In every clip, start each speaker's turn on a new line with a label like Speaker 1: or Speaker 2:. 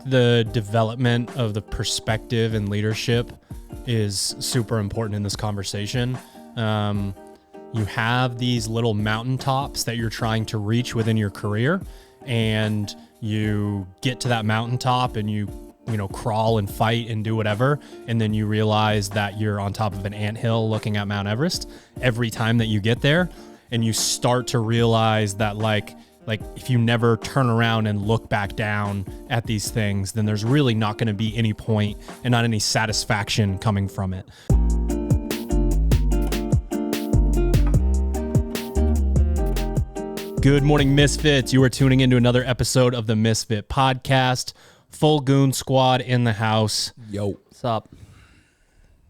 Speaker 1: the development of the perspective and leadership is super important in this conversation. You have these little mountaintops that you're trying to reach within your career, and you get to that mountaintop and you crawl and fight and do whatever, and then you realize that you're on top of an anthill looking at Mount Everest every time that you get there, and you start to realize that like if you never turn around and look back down at these things, then there's really not going to be any point and not any satisfaction coming from it. Good morning, Misfits. You are tuning into another episode of the Misfit Podcast. Full goon squad in the house.
Speaker 2: Yo.
Speaker 3: What's up?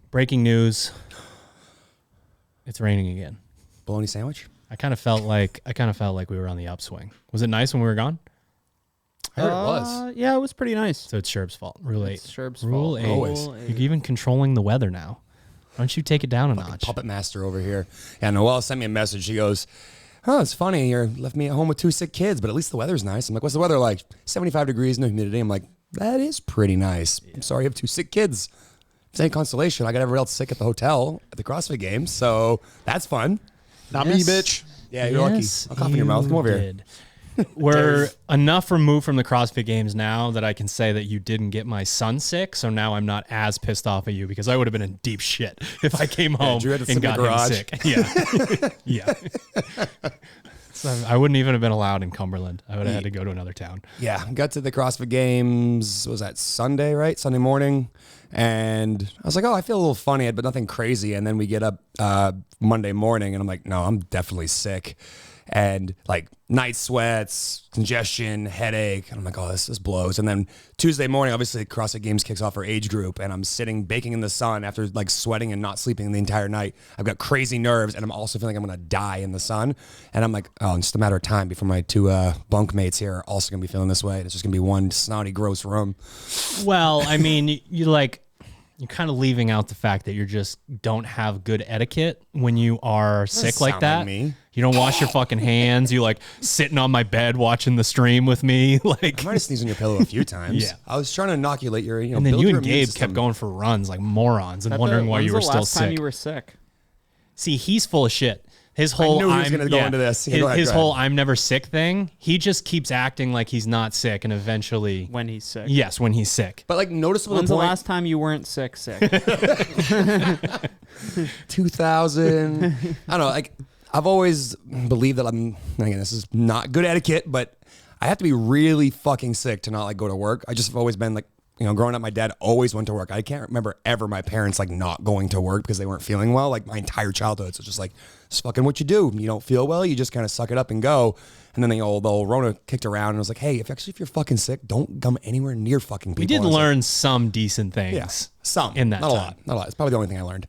Speaker 1: Breaking news. It's raining again.
Speaker 2: Bologna sandwich?
Speaker 1: I kind of felt like we were on the upswing. Was it nice when we were gone?
Speaker 2: I heard it was.
Speaker 3: Yeah, it was pretty nice.
Speaker 1: So it's Sherb's fault. Rule 8.
Speaker 3: It's Sherb's
Speaker 1: Rule
Speaker 3: fault.
Speaker 1: 8.
Speaker 2: Always.
Speaker 1: You're even controlling the weather now. Why don't you take it down a notch?
Speaker 2: Puppet master over here. Yeah, Noelle sent me a message. She goes, "Oh, it's funny. You left me at home with 2 sick kids, but at least the weather's nice." I'm like, "What's the weather like?" 75 degrees, no humidity. I'm like, "That is pretty nice." Yeah. I'm sorry you have 2 sick kids. It's any consolation. I got everyone else sick at the hotel at the CrossFit Games, so that's fun.
Speaker 4: Not me, bitch.
Speaker 2: Yeah, you're lucky. I'll cough in your mouth. Come over here.
Speaker 1: We're enough removed from the CrossFit Games now that I can say that you didn't get my son sick, so now I'm not as pissed off at you because I would have been in deep shit if I came home and got him sick. Yeah. Yeah. So I wouldn't even have been allowed in Cumberland. I would have had to go to another town.
Speaker 2: Yeah, got to the CrossFit Games, what was that, Sunday, right? Sunday morning. And I was like, oh, I feel a little funny, but nothing crazy. And then we get up Monday morning, and I'm like, no, I'm definitely sick. And like night sweats, congestion, headache. And I'm like, oh, this blows. And then Tuesday morning, obviously, CrossFit Games kicks off our age group, and I'm sitting baking in the sun after like sweating and not sleeping the entire night. I've got crazy nerves, and I'm also feeling like I'm going to die in the sun. And I'm like, oh, it's just a matter of time before my 2 bunk mates here are also going to be feeling this way. And it's just going to be one snotty, gross room.
Speaker 1: Well, I mean, you're kind of leaving out the fact that you just don't have good etiquette when you are sick like that.
Speaker 2: Me.
Speaker 1: You don't wash your fucking hands. You like sitting on my bed watching the stream with me. Like
Speaker 2: I might have sneezed on your pillow a few times.
Speaker 1: Yeah.
Speaker 2: I was trying to inoculate your,
Speaker 1: and then
Speaker 2: build
Speaker 1: you
Speaker 2: your
Speaker 1: and
Speaker 2: immune
Speaker 1: Gabe
Speaker 2: system.
Speaker 1: kept going for runs like morons and wondering why you were still
Speaker 3: When's the last time
Speaker 1: sick.
Speaker 3: you were sick?
Speaker 1: See, he's full of shit. His whole
Speaker 2: I knew he was going to go into this.
Speaker 1: His,
Speaker 2: Go ahead,
Speaker 1: his
Speaker 2: go ahead.
Speaker 1: whole I'm never sick thing. He just keeps acting like he's not sick, and eventually,
Speaker 3: When he's sick.
Speaker 1: yes, when he's sick.
Speaker 2: But like noticeable
Speaker 3: When's
Speaker 2: to
Speaker 3: the
Speaker 2: the point.
Speaker 3: last time you weren't sick?
Speaker 2: 2000. I don't know. Like I've always believed that again, this is not good etiquette, but I have to be really fucking sick to not like go to work. I just have always been like, growing up, my dad always went to work. I can't remember ever my parents like not going to work because they weren't feeling well. Like my entire childhood. So it's just like, it's fucking what you do. You don't feel well, you just kind of suck it up and go. And then the old Rona kicked around and was like, hey, if you're fucking sick, don't come anywhere near fucking people.
Speaker 1: We did
Speaker 2: And I was like,
Speaker 1: learn some decent things.
Speaker 2: yeah, some
Speaker 1: in that
Speaker 2: not
Speaker 1: time.
Speaker 2: a lot, not a lot. It's probably the only thing I learned.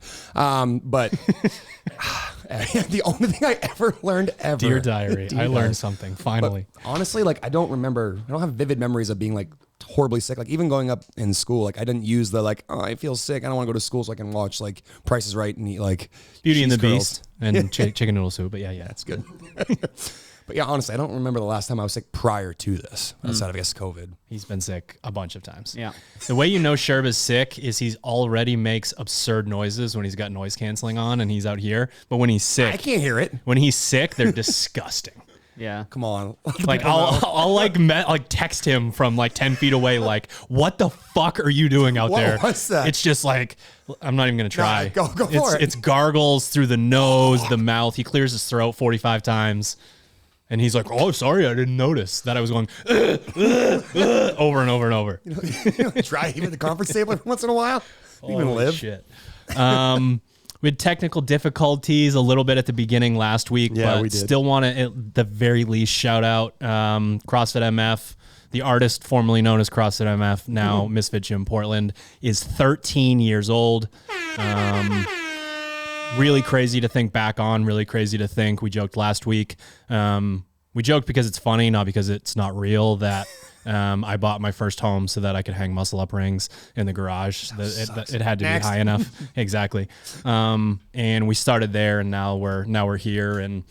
Speaker 2: But the only thing I ever learned ever.
Speaker 1: Dear diary, I learned something finally.
Speaker 2: But honestly, like I don't have vivid memories of being like horribly sick. Like even going up in school, like I didn't use the like, oh, I feel sick, I don't want to go to school so I can watch like Price is Right and eat like
Speaker 1: Beauty and the
Speaker 2: cheese
Speaker 1: Beast and chicken noodle soup. But yeah,
Speaker 2: That's good. But yeah, honestly, I don't remember the last time I was sick prior to this, outside of, I guess, COVID.
Speaker 1: He's been sick a bunch of times.
Speaker 3: Yeah.
Speaker 1: The way you know Sherb is sick is he already makes absurd noises when he's got noise canceling on and he's out here. But when he's sick,
Speaker 2: I can't hear it.
Speaker 1: when he's sick, they're disgusting.
Speaker 3: Yeah.
Speaker 2: Come on.
Speaker 1: Like I'll like text him from like 10 feet away. Like, what the fuck are you doing out there?
Speaker 2: What's that?
Speaker 1: It's just like, I'm not even going to try.
Speaker 2: Go for it.
Speaker 1: It's gargles through the nose, the mouth. He clears his throat 45 times. And he's like, oh, sorry, I didn't notice that I was going over and over and over.
Speaker 2: Try even the conference table every once in a while. You even live.
Speaker 1: Shit. We had technical difficulties a little bit at the beginning last week,
Speaker 4: Yeah,
Speaker 1: but
Speaker 4: we did.
Speaker 1: still want to, at the very least, shout out CrossFit MF, the artist formerly known as CrossFit MF, now Misfit Gym Portland, is 13 years old. Really crazy to think back on, really crazy to think. We joked last week. We joked because it's funny, not because it's not real, that I bought my first home so that I could hang muscle up rings in the garage. It had to be high enough. Exactly. And we started there, and now we're here. And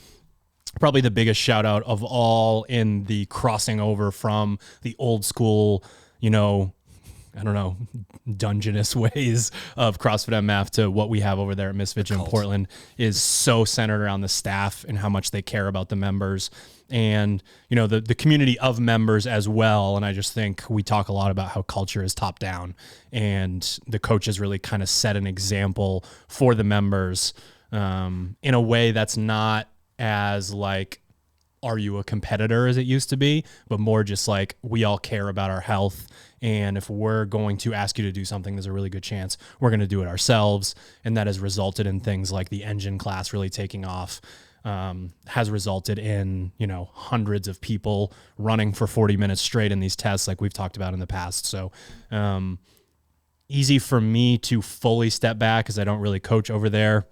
Speaker 1: probably the biggest shout out of all in the crossing over from the old school I don't know, dungeonous ways of CrossFit MF to what we have over there at Misfit Gym Portland is so centered around the staff and how much they care about the members and, the community of members as well. And I just think we talk a lot about how culture is top down, and the coaches really kind of set an example for the members in a way that's not as like, are you a competitor as it used to be, but more just like we all care about our health. And if we're going to ask you to do something, there's a really good chance we're going to do it ourselves. And that has resulted in things like the engine class really taking off, has resulted in, hundreds of people running for 40 minutes straight in these tests like we've talked about in the past. So easy for me to fully step back because I don't really coach over there.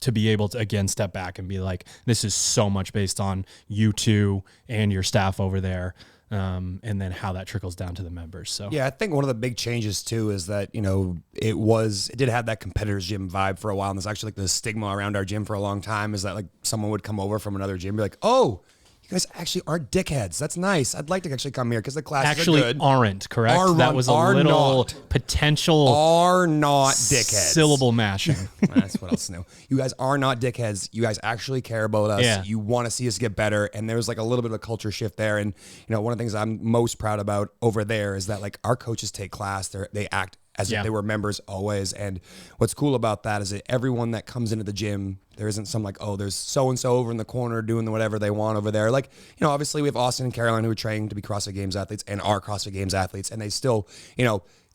Speaker 1: To be able to, again, step back and be like, this is so much based on you two and your staff over there. And then how that trickles down to the members. So
Speaker 2: yeah, I think one of the big changes too is that, it did have that competitor's gym vibe for a while. And there's actually like the stigma around our gym for a long time is that like someone would come over from another gym and be like, oh, you guys actually aren't dickheads. That's nice. I'd like to actually come here because the classes
Speaker 1: actually
Speaker 2: are good.
Speaker 1: Aren't, correct? That was a little
Speaker 2: not.
Speaker 1: Potential
Speaker 2: are not dickheads.
Speaker 1: Syllable mashing.
Speaker 2: That's what else new. You guys are not dickheads. You guys actually care about us.
Speaker 1: Yeah.
Speaker 2: You want to see us get better. And there's like a little bit of a culture shift there. And, one of the things I'm most proud about over there is that like our coaches take class. They act as if they were members always. And what's cool about that is that everyone that comes into the gym, there isn't some like, oh, there's so-and-so over in the corner doing whatever they want over there. Like, obviously we have Austin and Caroline who are training to be CrossFit Games athletes and are CrossFit Games athletes. And they still,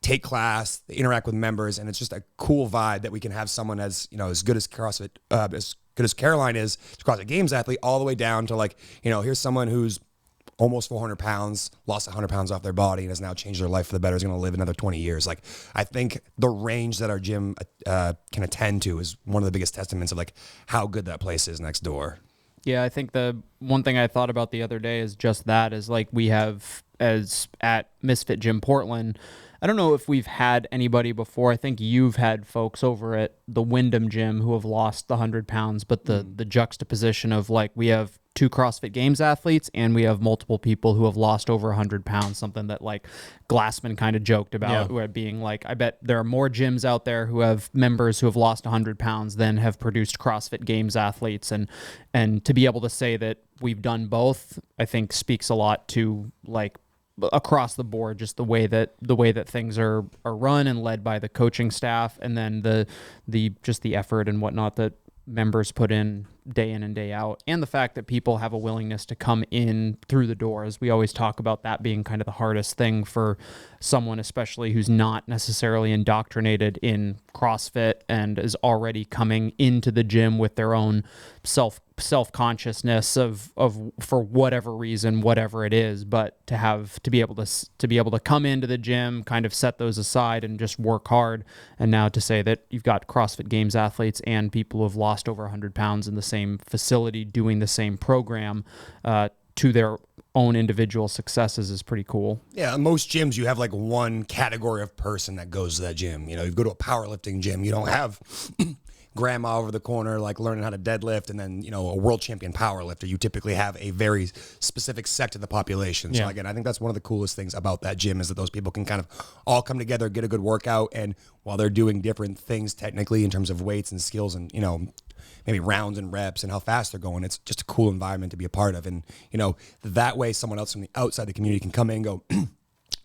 Speaker 2: take class, they interact with members. And it's just a cool vibe that we can have someone as, as good as CrossFit, as good as Caroline is, CrossFit Games athlete, all the way down to like, here's someone who's almost 400 pounds, lost 100 pounds off their body and has now changed their life for the better, is going to live another 20 years. Like, I think the range that our gym can attend to is one of the biggest testaments of like how good that place is next door.
Speaker 3: Yeah, I think the one thing I thought about the other day is just that is like we have as at Misfit Gym Portland, I don't know if we've had anybody before. I think you've had folks over at the Wyndham Gym who have lost the 100 pounds, but the juxtaposition of like we have 2 CrossFit Games athletes and we have multiple people who have lost over 100 pounds, something that like Glassman kind of joked about, where being like, I bet there are more gyms out there who have members who have lost 100 pounds than have produced CrossFit Games athletes. And to be able to say that we've done both, I think speaks a lot to like across the board, just the way that things are run and led by the coaching staff, and then the just the effort and whatnot that members put in and day out, and the fact that people have a willingness to come in through the doors. We always talk about that being kind of the hardest thing for someone, especially who's not necessarily indoctrinated in CrossFit and is already coming into the gym with their own self-consciousness of for whatever reason, whatever it is, but to be able to come into the gym, kind of set those aside and just work hard. And now to say that you've got CrossFit Games athletes and people who have lost over 100 pounds in the same facility doing the same program to their own individual successes is pretty cool.
Speaker 2: Yeah, most gyms you have like one category of person that goes to that gym. You go to a powerlifting gym, you don't have grandma over the corner like learning how to deadlift and then a world champion power lifter. You typically have a very specific sect of the population. So again, I think that's one of the coolest things about that gym is that those people can kind of all come together, get a good workout, and while they're doing different things technically in terms of weights and skills and maybe rounds and reps and how fast they're going, it's just a cool environment to be a part of. And that way someone else from the outside the community can come in and go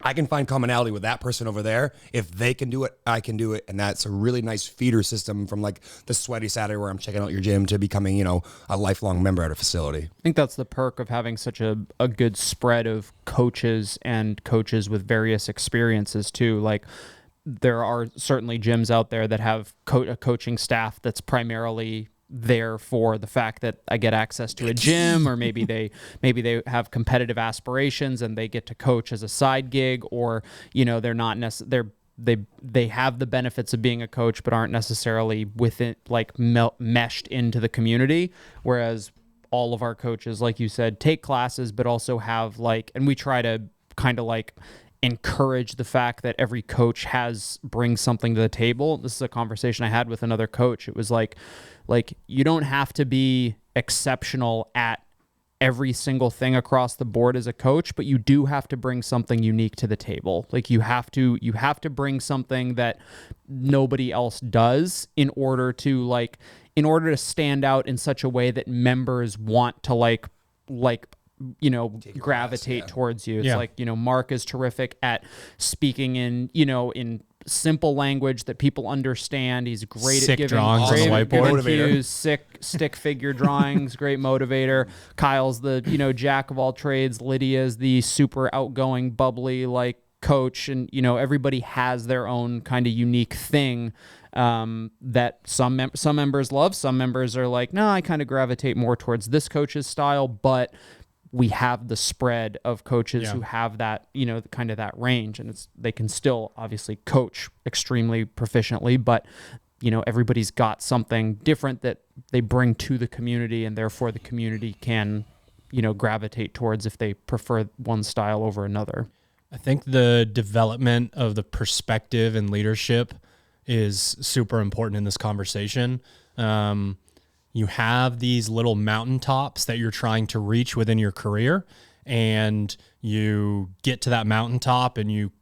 Speaker 2: I can find commonality with that person over there. If they can do it, I can do it. And that's a really nice feeder system from like the sweaty Saturday where I'm checking out your gym to becoming, a lifelong member at a facility.
Speaker 3: I think that's the perk of having such a good spread of coaches and coaches with various experiences too. Like there are certainly gyms out there that have a coaching staff that's primarily there for the fact that I get access to a gym, or maybe they have competitive aspirations and they get to coach as a side gig, or they're not they have the benefits of being a coach but aren't necessarily within like meshed into the community, whereas all of our coaches, like you said, take classes but also have and we try to kind of like encourage the fact that every coach brings something to the table. This is a conversation I had with another coach. It was like you don't have to be exceptional at every single thing across the board as a coach, but you do have to bring something unique to the table. Like you have to bring something that nobody else does in order to stand out in such a way that members want to gravitate towards you. It's like, Mark is terrific at speaking in simple language that people understand. He's great at giving
Speaker 1: drawings on the whiteboard.
Speaker 3: cues, stick figure drawings, great motivator. Kyle's the, jack of all trades. Lydia's the super outgoing, bubbly, coach. And, everybody has their own kind of unique thing that some members love. Some members are like, no, I kind of gravitate more towards this coach's style, but we have the spread of coaches who have that, kind of that range, and they can still obviously coach extremely proficiently, but everybody's got something different that they bring to the community, and therefore the community can, gravitate towards if they prefer one style over another.
Speaker 1: I think the development of the perspective and leadership is super important in this conversation. You have these little mountaintops that you're trying to reach within your career, and you get to that mountaintop and you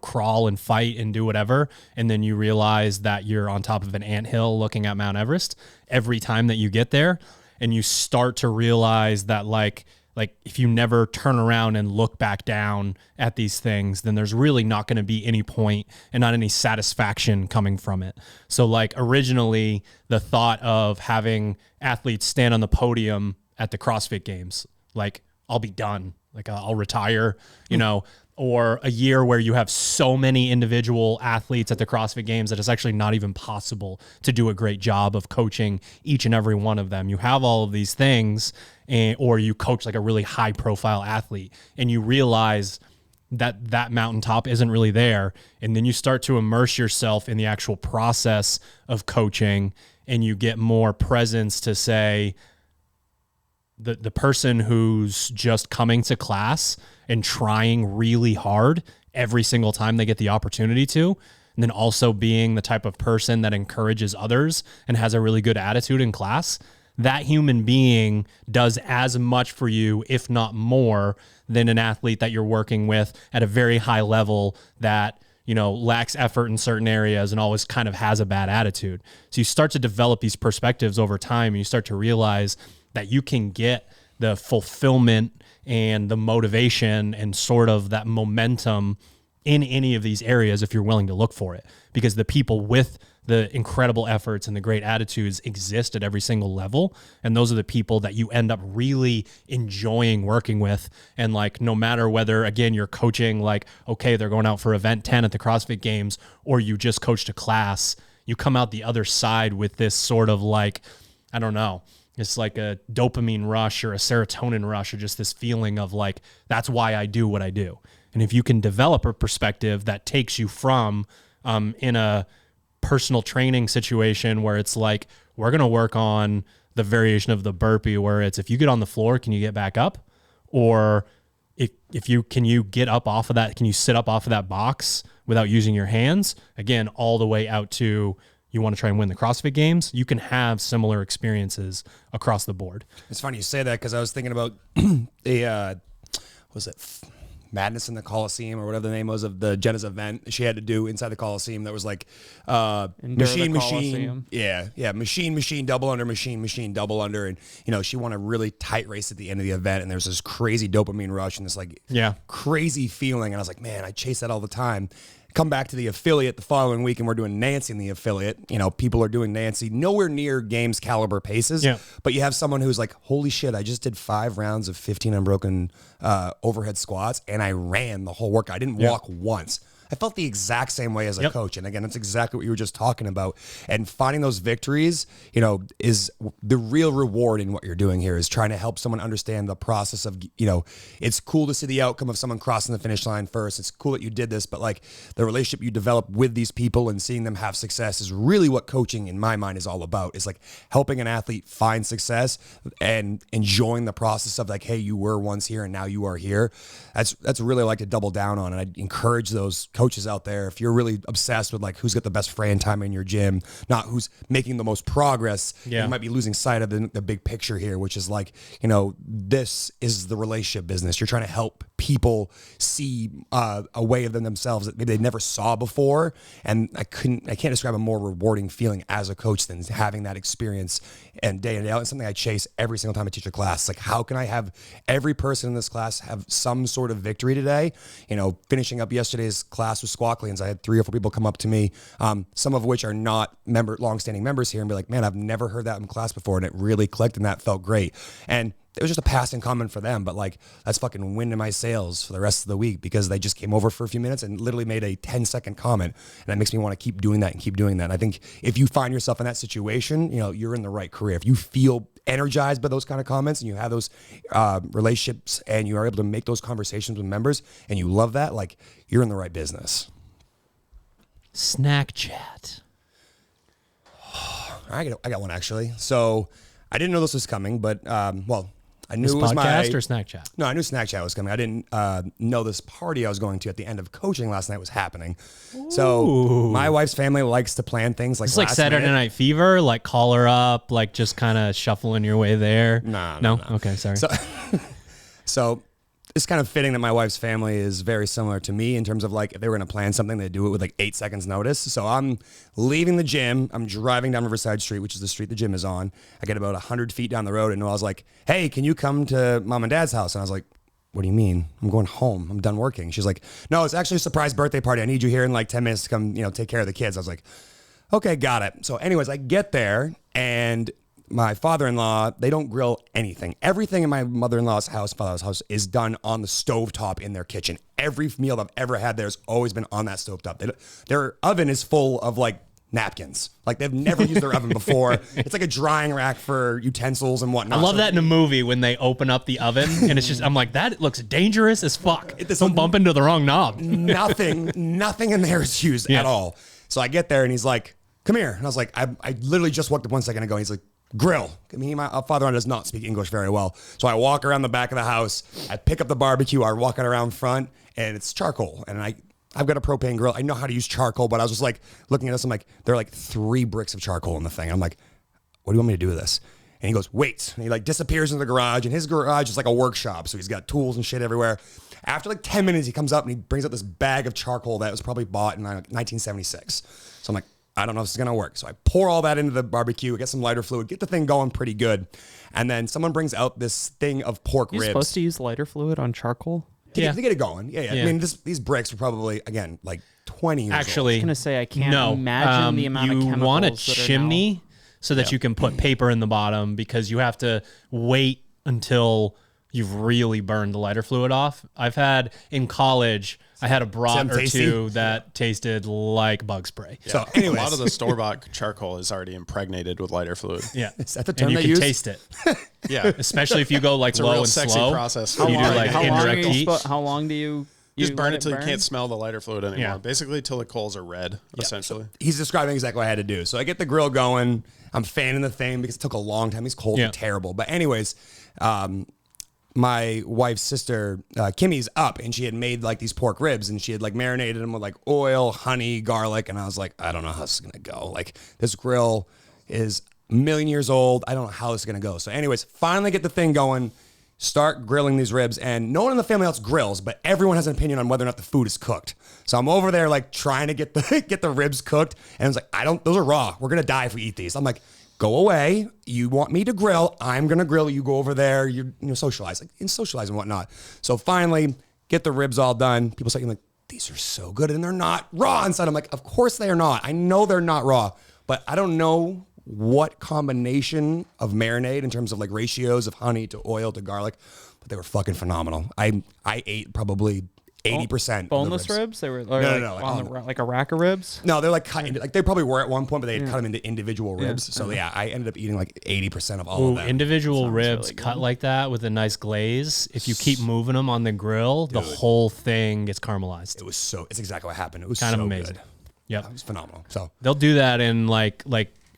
Speaker 1: crawl and fight and do whatever. And then you realize that you're on top of an anthill looking at Mount Everest every time that you get there. And you start to realize that like if you never turn around and look back down at these things, then there's really not going to be any point and not any satisfaction coming from it. So originally the thought of having athletes stand on the podium at the CrossFit games, I'll be done. I'll retire, or a year where you have so many individual athletes at the CrossFit games that it's actually not even possible to do a great job of coaching each and every one of them. You have all of these things, or you coach a really high profile athlete, and you realize that mountaintop isn't really there. And then you start to immerse yourself in the actual process of coaching, and you get more presence to say, the person who's just coming to class and trying really hard every single time they get the opportunity to, and then also being the type of person that encourages others and has a really good attitude in class, that human being does as much for you, if not more, than an athlete that you're working with at a very high level that lacks effort in certain areas and always kind of has a bad attitude. So you start to develop these perspectives over time, and you start to realize that you can get the fulfillment and the motivation and sort of that momentum in any of these areas if you're willing to look for it, because the people with the incredible efforts and the great attitudes exist at every single level. And those are the people that you end up really enjoying working with. And no matter whether, again, you're coaching, okay, they're going out for event 10 at the CrossFit games, or you just coached a class, you come out the other side with this sort of I don't know, it's like a dopamine rush or a serotonin rush, or just this feeling of that's why I do what I do. And if you can develop a perspective that takes you from in a personal training situation where it's we're going to work on the variation of the burpee, where it's, if you get on the floor, can you get back up? Or can you get up off of that? Can you sit up off of that box without using your hands? Again, all the way out to, you want to try and win the CrossFit games, you can have similar experiences across the board.
Speaker 2: It's funny you say that, because I was thinking about Madness in the Coliseum, or whatever the name was of the Jenna's event she had to do inside the Coliseum. That was machine, double under, machine, double under. And, she won a really tight race at the end of the event. And there's this crazy dopamine rush and this crazy feeling. And I was like, man, I chase that all the time. Come back to the affiliate the following week, and we're doing Nancy in the affiliate. People are doing Nancy nowhere near games caliber paces, but you have someone who's like, holy shit, I just did 5 rounds of 15 unbroken overhead squats, and I ran the whole workout. I didn't walk once. I felt the exact same way as a coach. And again, that's exactly what you were just talking about. And finding those victories, is the real reward in what you're doing here, is trying to help someone understand the process of, it's cool to see the outcome of someone crossing the finish line first. It's cool that you did this, but the relationship you develop with these people and seeing them have success is really what coaching in my mind is all about. It's helping an athlete find success and enjoying the process of hey, you were once here and now you are here. That's really like to double down on. And I'd encourage those coaches out there, if you're really obsessed with like who's got the best Fran time in your gym, not who's making the most progress, you might be losing sight of the big picture here, which is like, this is the relationship business. You're trying to help people see a way of themselves that maybe they never saw before. And I can't describe a more rewarding feeling as a coach than having that experience and day in and day out. It's something I chase every single time I teach a class. Like, how can I have every person in this class have some sort of victory today? Finishing up yesterday's class with Squawklians, I had 3 or 4 people come up to me, some of which are not longstanding members here, and be like, man, I've never heard that in class before. And it really clicked, and that felt great. And it was just a passing comment for them, but like, that's fucking wind in my sails for the rest of the week, because they just came over for a few minutes and literally made a 10-second comment. And that makes me want to keep doing that and keep doing that. And I think if you find yourself in that situation, you're in the right career. If you feel energized by those kind of comments and you have those relationships and you are able to make those conversations with members and you love that, like, you're in the right business.
Speaker 1: Snack chat.
Speaker 2: I got one actually. So I didn't know this was coming, but I knew
Speaker 1: This
Speaker 2: it was
Speaker 1: podcast or snack chat?
Speaker 2: No, I knew Snack Chat was coming. I didn't know this party I was going to at the end of coaching last night was happening. So my wife's family likes to plan things like
Speaker 1: It's like Saturday Night Fever, like call her up, like just kind of shuffling your way there.
Speaker 2: No.
Speaker 1: Okay, sorry.
Speaker 2: So it's kind of fitting that my wife's family is very similar to me in terms of like, if they were going to plan something, they do it with like 8 seconds notice. So I'm leaving the gym. I'm driving down Riverside Street, which is the street the gym is on. I get about 100 feet down the road, and I was like, hey, can you come to mom and dad's house? And I was like, what do you mean? I'm going home. I'm done working. She's like, no, it's actually a surprise birthday party. I need you here in like 10 minutes to come, take care of the kids. I was like, okay, got it. So anyways, I get there, and my father-in-law, they don't grill anything. Everything in my mother-in-law's house, father's house, is done on the stovetop in their kitchen. Every meal I've ever had there has always been on that stovetop. Their oven is full of like napkins. Like, they've never used their oven before. It's like a drying rack for utensils and whatnot.
Speaker 1: I love that in a movie when they open up the oven and it's just, I'm like, that looks dangerous as fuck. Don't bump into the wrong knob.
Speaker 2: Nothing in there is used at all. So I get there and he's like, come here. And I was like, I literally just walked up 1 second ago. And he's like, grill. I mean, my father-in-law does not speak English very well. So I walk around the back of the house. I pick up the barbecue. I walk it around front, and it's charcoal. And I've got a propane grill. I know how to use charcoal, but I was just like looking at this. I'm like, there are like 3 bricks of charcoal in the thing. I'm like, what do you want me to do with this? And he goes, wait. And he like disappears into the garage, and his garage is like a workshop. So he's got tools and shit everywhere. After like 10 minutes, he comes up and he brings up this bag of charcoal that was probably bought in 1976. So I'm like, I don't know if this is going to work. So I pour all that into the barbecue, get some lighter fluid, get the thing going pretty good. And then someone brings out this thing of pork ribs.
Speaker 3: You're supposed to use lighter fluid on charcoal?
Speaker 2: To get it going. Yeah. I mean, these bricks are probably, again, like 20 years old.
Speaker 3: I was going to say, I can't imagine the amount of chemicals
Speaker 1: you want a
Speaker 3: that
Speaker 1: chimney so that you can put paper in the bottom, because you have to wait until you've really burned the lighter fluid off. I've had in college, I had a brat or two that tasted like bug spray.
Speaker 4: Yeah.
Speaker 2: So anyways.
Speaker 4: A lot of the store-bought charcoal is already impregnated with lighter fluid.
Speaker 1: Yeah.
Speaker 2: Is that the term
Speaker 1: and
Speaker 2: they
Speaker 1: you
Speaker 2: use?
Speaker 1: can taste it.
Speaker 4: Yeah.
Speaker 1: Especially if you go like
Speaker 4: It's a
Speaker 1: low
Speaker 4: real
Speaker 1: and
Speaker 4: sexy
Speaker 1: slow.
Speaker 4: process.
Speaker 1: You do like indirect heat.
Speaker 3: How long do you
Speaker 4: Just burn
Speaker 3: let
Speaker 4: it till you
Speaker 3: burn?
Speaker 4: can't smell the lighter fluid anymore.
Speaker 1: Yeah.
Speaker 4: Basically till the coals are red, essentially.
Speaker 2: He's describing exactly what I had to do. So I get the grill going. I'm fanning the thing because it took a long time. These coals are terrible. But anyways, my wife's sister, Kimmy's up, and she had made like these pork ribs, and she had like marinated them with like oil, honey, garlic. And I was like, I don't know how this is going to go. Like, this grill is a million years old. I don't know how this is going to go. So anyways, finally get the thing going, start grilling these ribs, and no one in the family else grills, but everyone has an opinion on whether or not the food is cooked. So I'm over there like trying to get the ribs cooked, and I was like, those are raw. We're going to die if we eat these. I'm like, go away. You want me to grill? I'm going to grill. You go over there. You socialize, and whatnot. So finally get the ribs all done. People say, like, these are so good, and they're not raw inside. I'm like, of course they are not. I know they're not raw, but I don't know what combination of marinade in terms of like ratios of honey to oil to garlic, but they were fucking phenomenal. I ate probably 80%
Speaker 3: boneless
Speaker 2: of the
Speaker 3: ribs. They were like a rack of ribs.
Speaker 2: No, they're like cut into, like they probably were at one point, but they had cut them into individual ribs. So yeah, I ended up eating like 80% of all of them.
Speaker 1: Individual ribs really cut like that with a nice glaze. If you keep moving them on the grill, the whole thing gets caramelized.
Speaker 2: It's exactly what happened. It was
Speaker 1: kind of
Speaker 2: so
Speaker 1: amazing.
Speaker 2: Good.
Speaker 1: Yep.
Speaker 2: It was phenomenal. So
Speaker 1: they'll do that in like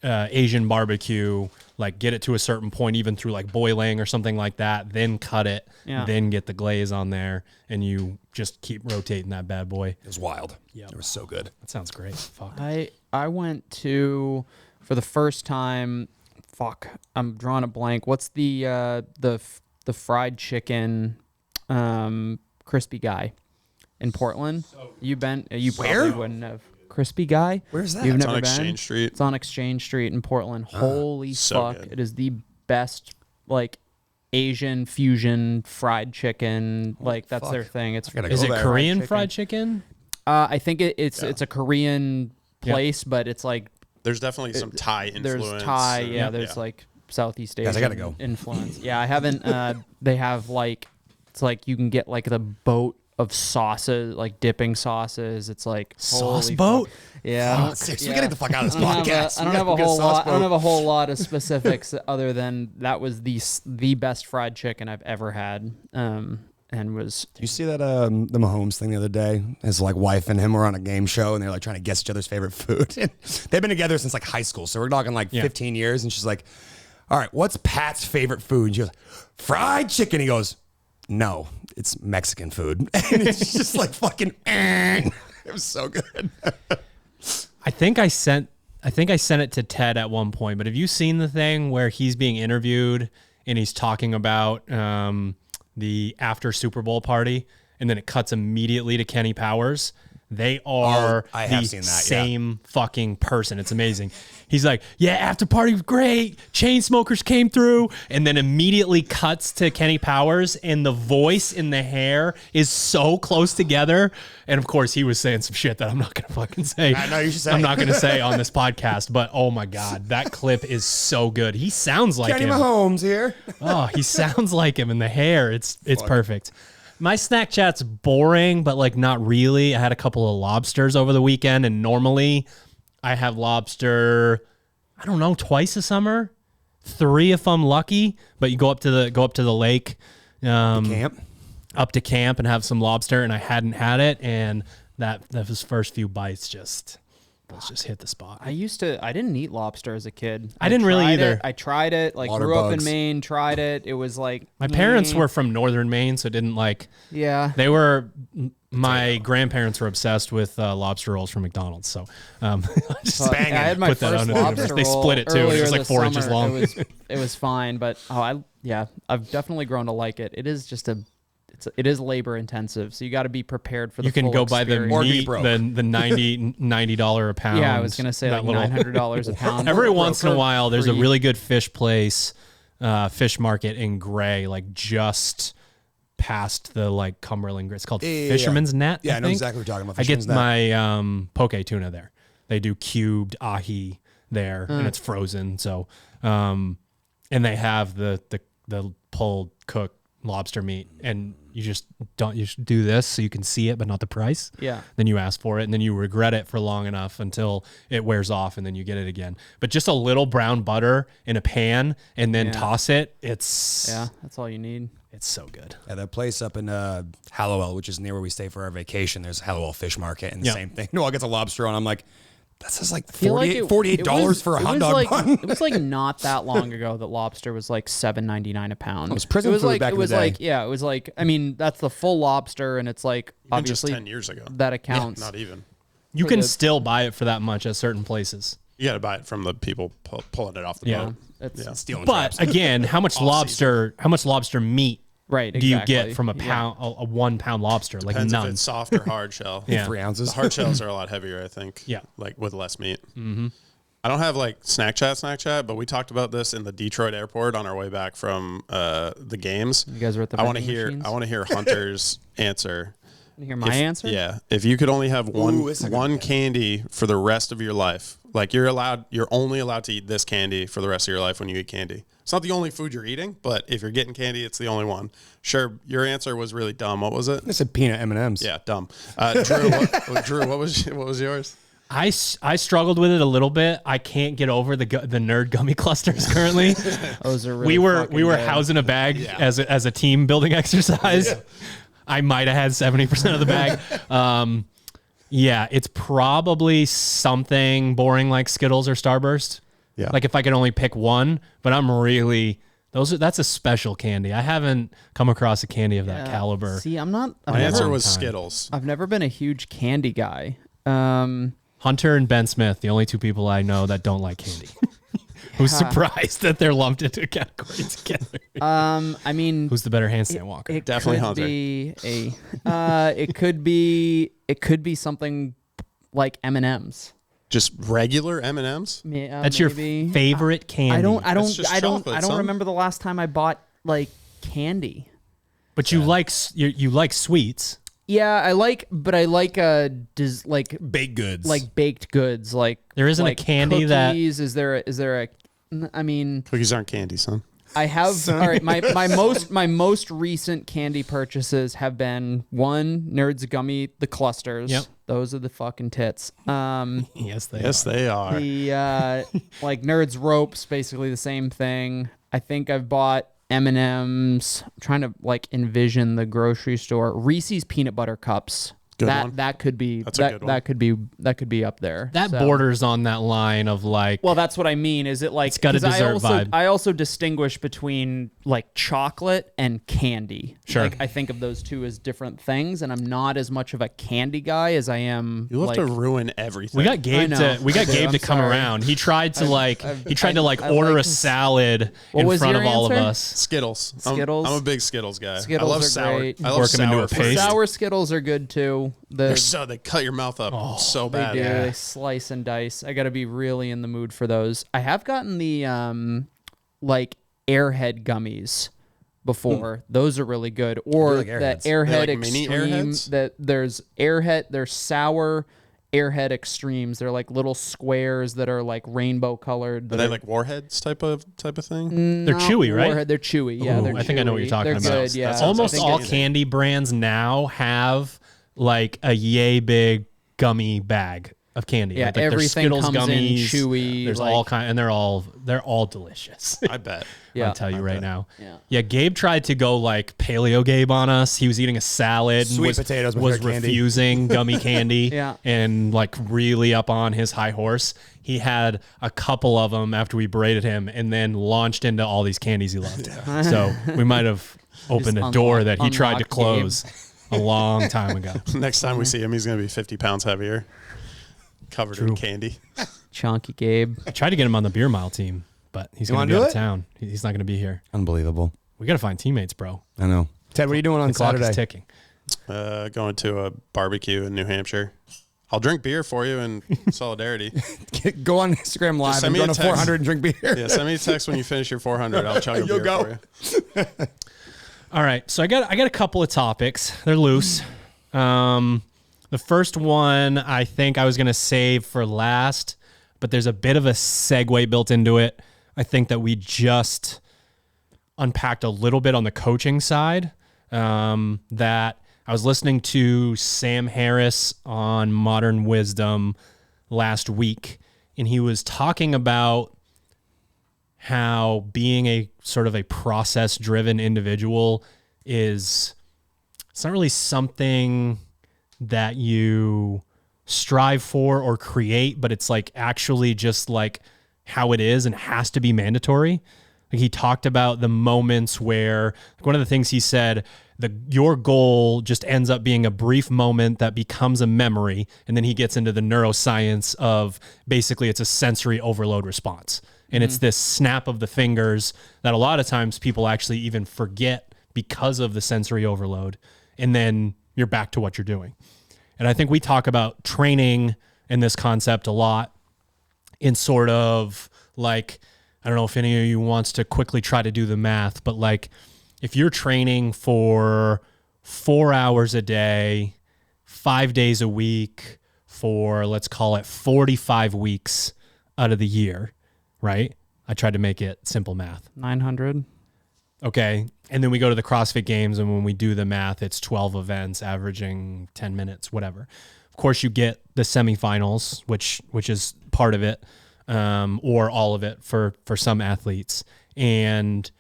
Speaker 1: Asian barbecue, like get it to a certain point, even through like boiling or something like that, then cut it, then get the glaze on there, and you just keep rotating that bad boy.
Speaker 2: It was wild. Yeah, it was so good.
Speaker 1: That sounds great. Fuck.
Speaker 3: I went to, for the first time, I'm drawing a blank. What's the fried chicken crispy guy in Portland? You probably wouldn't have. Crispy Guy.
Speaker 2: Where's that?
Speaker 3: You've
Speaker 4: It's
Speaker 3: never
Speaker 4: on
Speaker 3: been?
Speaker 4: Exchange Street.
Speaker 3: It's on Exchange Street in Portland. Holy
Speaker 4: so
Speaker 3: fuck.
Speaker 4: good.
Speaker 3: It is the best, like, Asian fusion fried chicken. Like, that's their thing. It's
Speaker 2: gotta
Speaker 1: Is
Speaker 2: go
Speaker 1: it
Speaker 2: there.
Speaker 1: Korean fried chicken?
Speaker 3: I think it's a Korean place, but it's like
Speaker 4: There's definitely some Thai influence.
Speaker 3: there's Thai, there's like Southeast Asian
Speaker 2: Guys, I gotta go.
Speaker 3: influence. Yeah, I haven't. They have like, it's like you can get like the boat of sauces, like dipping sauces. It's like
Speaker 1: Sauce
Speaker 3: holy
Speaker 1: boat?
Speaker 3: fuck. Yeah,
Speaker 2: Seriously, we gotta get the fuck out of this
Speaker 3: I don't
Speaker 2: podcast.
Speaker 3: have a whole lot. I don't have a whole lot of specifics other than that was the best fried chicken I've ever had. And was
Speaker 2: You see that the Mahomes thing the other day? His like wife and him were on a game show and they're like trying to guess each other's favorite food. And they've been together since like high school, so we're talking like 15 years. And she's like, "All right, what's Pat's favorite food?" And she goes, "Fried chicken." He goes, "No, it's Mexican food." And it's just like fucking. It was so good.
Speaker 1: I think I sent it to Ted at one point, but have you seen the thing where he's being interviewed and he's talking about the after Super Bowl party, and then it cuts immediately to Kenny Powers? They are
Speaker 2: I have
Speaker 1: the
Speaker 2: seen that,
Speaker 1: same fucking person. It's amazing. He's like, yeah, after party was great. Chain smokers came through, and then immediately cuts to Kenny Powers, and the voice and the hair is so close together. And of course, he was saying some shit that I'm not gonna fucking say.
Speaker 2: I know you should say.
Speaker 1: I'm not gonna say on this podcast, but oh my god, that clip is so good. He sounds like
Speaker 2: Kenny
Speaker 1: him.
Speaker 2: Mahomes here.
Speaker 1: Oh, he sounds like him, and the hair, it's perfect. My snack chat's boring, but like not really. I had a couple of lobsters over the weekend, and normally I have lobster, I don't know, twice a summer, 3 if I'm lucky. But you go up to the lake,
Speaker 2: Camp.
Speaker 1: up to camp, and have some lobster, and I hadn't had it, and those first few bites just hit the spot.
Speaker 3: I didn't eat lobster as a kid.
Speaker 1: I didn't really
Speaker 3: tried
Speaker 1: either.
Speaker 3: it. I tried it. Like
Speaker 2: Water
Speaker 3: grew up in
Speaker 2: bugs.
Speaker 3: Maine, tried it. It was like
Speaker 1: My parents were from northern Maine, so it didn't like.
Speaker 3: yeah.
Speaker 1: They were. My grandparents were obsessed with lobster rolls from McDonald's, so just
Speaker 3: But
Speaker 2: banging.
Speaker 3: I had my
Speaker 1: Put that
Speaker 3: first
Speaker 1: under the
Speaker 3: lobster
Speaker 1: universe. They
Speaker 3: roll
Speaker 1: split it, too. It was
Speaker 3: earlier
Speaker 1: like
Speaker 3: this
Speaker 1: 4 inches
Speaker 3: summer.
Speaker 1: long.
Speaker 3: It was fine, but I've definitely grown to like it. It is just it is labor intensive, so you got to be prepared for the.
Speaker 1: you can
Speaker 3: full
Speaker 1: go buy the
Speaker 3: experience.
Speaker 2: Or be
Speaker 1: meat,
Speaker 2: broke.
Speaker 1: the $90 a pound.
Speaker 3: Yeah, I was gonna say
Speaker 1: that
Speaker 3: like $900 a pound.
Speaker 1: Every once in a
Speaker 3: For
Speaker 1: while, there's a
Speaker 3: free.
Speaker 1: really good fish place, fish market in Gray, like just past the like Cumberland. It's called
Speaker 2: Yeah.
Speaker 1: Fisherman's Net.
Speaker 2: Yeah, I know
Speaker 1: think.
Speaker 2: exactly what you're talking about.
Speaker 1: I get
Speaker 2: Fisherman's Net.
Speaker 1: my poke tuna there. They do cubed ahi there, and it's frozen. So, and they have the pulled cooked lobster meat, and you just do this so you can see it but not the price.
Speaker 3: Yeah.
Speaker 1: Then you ask for it, and then you regret it for long enough until it wears off, and then you get it again. But just a little brown butter in a pan and then toss it. It's
Speaker 3: That's all you need.
Speaker 1: it's so good.
Speaker 2: Yeah, that place up in Hallowell, which is near where we stay for our vacation, there's a Hallowell Fish Market, and the same thing. No, I get a lobster on. I'm like, that's just like $48 for a hot dog bun.
Speaker 3: It was like not that long ago that lobster was like $7.99 a pound. It
Speaker 2: was prison food
Speaker 3: like,
Speaker 2: back in the day.
Speaker 3: Like, yeah, it was like, I mean, that's the full lobster, and it's like
Speaker 4: Even just
Speaker 3: obviously
Speaker 4: 10 years ago.
Speaker 3: that accounts.
Speaker 4: Not even.
Speaker 1: You can still buy it for that much at certain places.
Speaker 4: You got to buy it from the people pulling it off the
Speaker 3: Yeah,
Speaker 4: boat.
Speaker 3: it's
Speaker 2: Stealing
Speaker 1: But
Speaker 2: traps.
Speaker 1: again, how much lobster meat
Speaker 3: right.
Speaker 1: do you
Speaker 3: Exactly.
Speaker 1: get from a
Speaker 3: Yeah.
Speaker 1: pound, a 1 pound lobster? Like
Speaker 4: Depends if
Speaker 1: none.
Speaker 4: it's soft or hard shell.
Speaker 1: Yeah.
Speaker 2: 3 ounces.
Speaker 4: The hard shells are a lot heavier, I think.
Speaker 1: Yeah.
Speaker 4: Like with less meat. Mm-hmm. I don't have like snack chat, but we talked about this in the Detroit airport on our way back from the games.
Speaker 3: You guys were at the
Speaker 4: I want to
Speaker 3: vending
Speaker 4: hear.
Speaker 3: machines?
Speaker 4: I want to hear Hunter's answer.
Speaker 3: You hear my answer?
Speaker 4: Yeah, if you could only have
Speaker 2: it's a good
Speaker 4: one candy for the rest of your life, like you're only allowed to eat this candy for the rest of your life when you eat candy. It's not the only food you're eating, but if you're getting candy, it's the only one. Sure, your answer was really dumb. What was it?
Speaker 2: I said peanut M&Ms.
Speaker 4: Yeah, dumb. Drew, what was yours?
Speaker 1: I struggled with it a little bit. I can't get over the nerd gummy clusters currently.
Speaker 3: Those are really
Speaker 1: we were
Speaker 3: fucking good.
Speaker 1: housing a bag as a team building exercise. I might have had 70% of the bag. Yeah, it's probably something boring like Skittles or Starburst.
Speaker 4: Yeah.
Speaker 1: Like if I could only pick one, but I'm really that's a special candy. I haven't come across a candy of that caliber.
Speaker 3: See, my
Speaker 4: answer was Skittles.
Speaker 3: I've never been a huge candy guy.
Speaker 1: Hunter and Ben Smith, the only two people I know that don't like candy. Who's surprised that they're lumped into a category together?
Speaker 3: I mean,
Speaker 1: who's the better handstand walker?
Speaker 4: Definitely Hunter.
Speaker 3: It could be something like M&Ms.
Speaker 4: Just regular M&Ms?
Speaker 1: That's your favorite candy.
Speaker 3: I don't
Speaker 4: chocolate, son.
Speaker 3: remember the last time I bought like candy.
Speaker 1: But you like sweets.
Speaker 3: Yeah, I like
Speaker 2: Baked goods.
Speaker 3: like baked goods. Like
Speaker 1: There isn't a
Speaker 3: like
Speaker 1: candy that-
Speaker 3: cookies. Is there a? I mean,
Speaker 4: Cookies aren't candy, son.
Speaker 3: I have all right. My most recent candy purchases have been one Nerds Gummy, the clusters.
Speaker 1: Yep.
Speaker 3: Those are the fucking tits.
Speaker 1: Yes,
Speaker 4: They are.
Speaker 3: The like Nerds ropes, basically the same thing. I think I've bought M&Ms. I'm trying to like envision the grocery store. Reese's peanut butter cups.
Speaker 4: Good one.
Speaker 3: That could be
Speaker 4: That's a good one.
Speaker 3: that could be up there.
Speaker 1: That
Speaker 3: So-
Speaker 1: borders on that line of like.
Speaker 3: Well, that's what I mean. Is it like
Speaker 1: It's got a
Speaker 3: 'cause
Speaker 1: dessert vibe.
Speaker 3: I also distinguish between like chocolate and candy.
Speaker 1: Sure.
Speaker 3: Like I think of those two as different things, and I'm not as much of a candy guy as I am.
Speaker 4: You love
Speaker 3: like,
Speaker 4: to ruin everything.
Speaker 1: we got Gabe
Speaker 3: know.
Speaker 1: to come
Speaker 3: sorry.
Speaker 1: around. He tried to
Speaker 3: I
Speaker 1: order
Speaker 3: like
Speaker 1: a
Speaker 3: this.
Speaker 1: salad
Speaker 3: What
Speaker 1: in
Speaker 3: was
Speaker 1: front
Speaker 3: your
Speaker 1: of all of
Speaker 3: answer?
Speaker 1: us.
Speaker 4: Skittles.
Speaker 3: Skittles?
Speaker 4: I'm a big Skittles guy.
Speaker 3: Skittles
Speaker 4: I love
Speaker 3: are
Speaker 4: sour.
Speaker 3: great.
Speaker 4: I love
Speaker 1: Work 'em into
Speaker 4: sour
Speaker 1: a
Speaker 4: fruit.
Speaker 1: paste.
Speaker 3: Sour Skittles are good too.
Speaker 4: They cut your mouth up so
Speaker 3: They
Speaker 4: bad.
Speaker 3: do. They slice and dice. I got to be really in the mood for those. I have gotten the like Airhead gummies before. Those are really good. Or
Speaker 2: like
Speaker 3: that
Speaker 2: Airheads.
Speaker 3: Airhead
Speaker 4: They're like mini
Speaker 3: Extreme.
Speaker 4: Airheads?
Speaker 3: That there's Airhead. There's sour Airhead Extremes. They're like little squares that are like rainbow colored.
Speaker 4: Are
Speaker 3: that
Speaker 4: they like Warheads type of thing?
Speaker 1: They're
Speaker 3: not
Speaker 1: chewy, right?
Speaker 3: Warhead. They're chewy. Yeah,
Speaker 1: Ooh,
Speaker 3: they're
Speaker 1: I think I know what you're
Speaker 3: chewy.
Speaker 1: talking
Speaker 3: They're
Speaker 1: about.
Speaker 3: Good, yeah.
Speaker 4: That sounds
Speaker 1: Almost
Speaker 3: I think
Speaker 1: all
Speaker 3: it's-
Speaker 1: candy brands now have like a yay big gummy bag of candy.
Speaker 3: Yeah,
Speaker 1: like there's
Speaker 3: everything
Speaker 1: Skittles
Speaker 3: comes in
Speaker 1: gummies,
Speaker 3: chewy,
Speaker 1: There's
Speaker 3: like-
Speaker 1: all kind, and they're all delicious.
Speaker 4: I bet.
Speaker 3: Yeah.
Speaker 1: I'll tell you right
Speaker 4: bet.
Speaker 1: now.
Speaker 3: Yeah.
Speaker 1: Gabe tried to go like paleo Gabe on us. He was eating a salad and
Speaker 2: Sweet
Speaker 1: was,
Speaker 2: potatoes, my
Speaker 1: was
Speaker 2: favorite candy.
Speaker 1: refusing gummy candy
Speaker 3: Yeah.
Speaker 1: and like really up on his high horse. He had a couple of them after we berated him and then launched into all these candies he loved. So we might have opened a door that he tried to
Speaker 3: unlocked Gabe.
Speaker 1: close a long time ago.
Speaker 4: Next time we see him, he's going to be 50 pounds heavier, covered in candy.
Speaker 3: Chunky Gabe.
Speaker 1: I tried to get him on the beer mile team, but he's going
Speaker 2: wanna
Speaker 1: to be
Speaker 2: do
Speaker 1: out of
Speaker 2: it?
Speaker 1: town. He's not going to be here.
Speaker 2: Unbelievable.
Speaker 1: We got to find teammates, bro.
Speaker 2: I know. Ted, what are you doing on
Speaker 1: The clock
Speaker 2: Saturday?
Speaker 1: is ticking.
Speaker 4: Going to a barbecue in New Hampshire. I'll drink beer for you in solidarity.
Speaker 2: Go on Instagram Live
Speaker 4: send
Speaker 2: and
Speaker 4: me
Speaker 2: go
Speaker 4: a
Speaker 2: to
Speaker 4: text.
Speaker 2: 400 and drink beer.
Speaker 4: Yeah, send me a text when you finish your 400. I'll chug a
Speaker 2: You'll
Speaker 4: beer
Speaker 2: go.
Speaker 4: for you.
Speaker 1: All right, so I got a couple of topics. They're loose. The first one I think I was going to save for last, but there's a bit of a segue built into it. I think that we just unpacked a little bit on the coaching side. That I was listening to Sam Harris on Modern Wisdom last week, and he was talking about how being a sort of a process-driven individual it's not really something that you strive for or create, but it's like actually just like how it is and has to be mandatory. Like he talked about the moments where like one of the things he said, your goal just ends up being a brief moment that becomes a memory. And then he gets into the neuroscience of basically it's a sensory overload response. And it's this snap of the fingers that a lot of times people actually even forget because of the sensory overload. And then you're back to what you're doing. And I think we talk about training in this concept a lot in sort of like, I don't know if any of you wants to quickly try to do the math, but like if you're training for 4 hours a day, 5 days a week for, let's call it 45 weeks out of the year, right? I tried to make it simple math.
Speaker 3: 900.
Speaker 1: Okay. And then we go to the CrossFit games, and when we do the math, it's 12 events averaging 10 minutes, whatever. Of course, you get the semifinals, which is part of it, or all of it for some athletes. And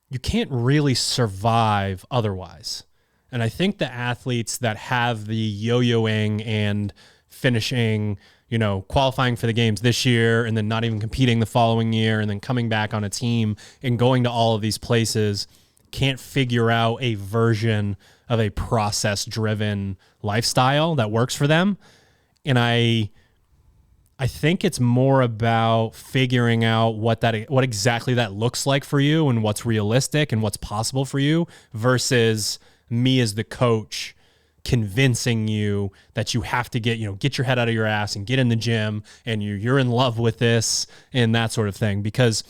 Speaker 1: you can't really survive otherwise. And I think the athletes that have the yo-yoing and finishing, qualifying for the games this year and then not even competing the following year and then coming back on a team and going to all of these places, can't figure out a version of a process-driven lifestyle that works for them. And I think it's more about figuring out what exactly that looks like for you and what's realistic and what's possible for you versus me as the coach convincing you that you have to get your head out of your ass and get in the gym and you're in love with this and that sort of thing, because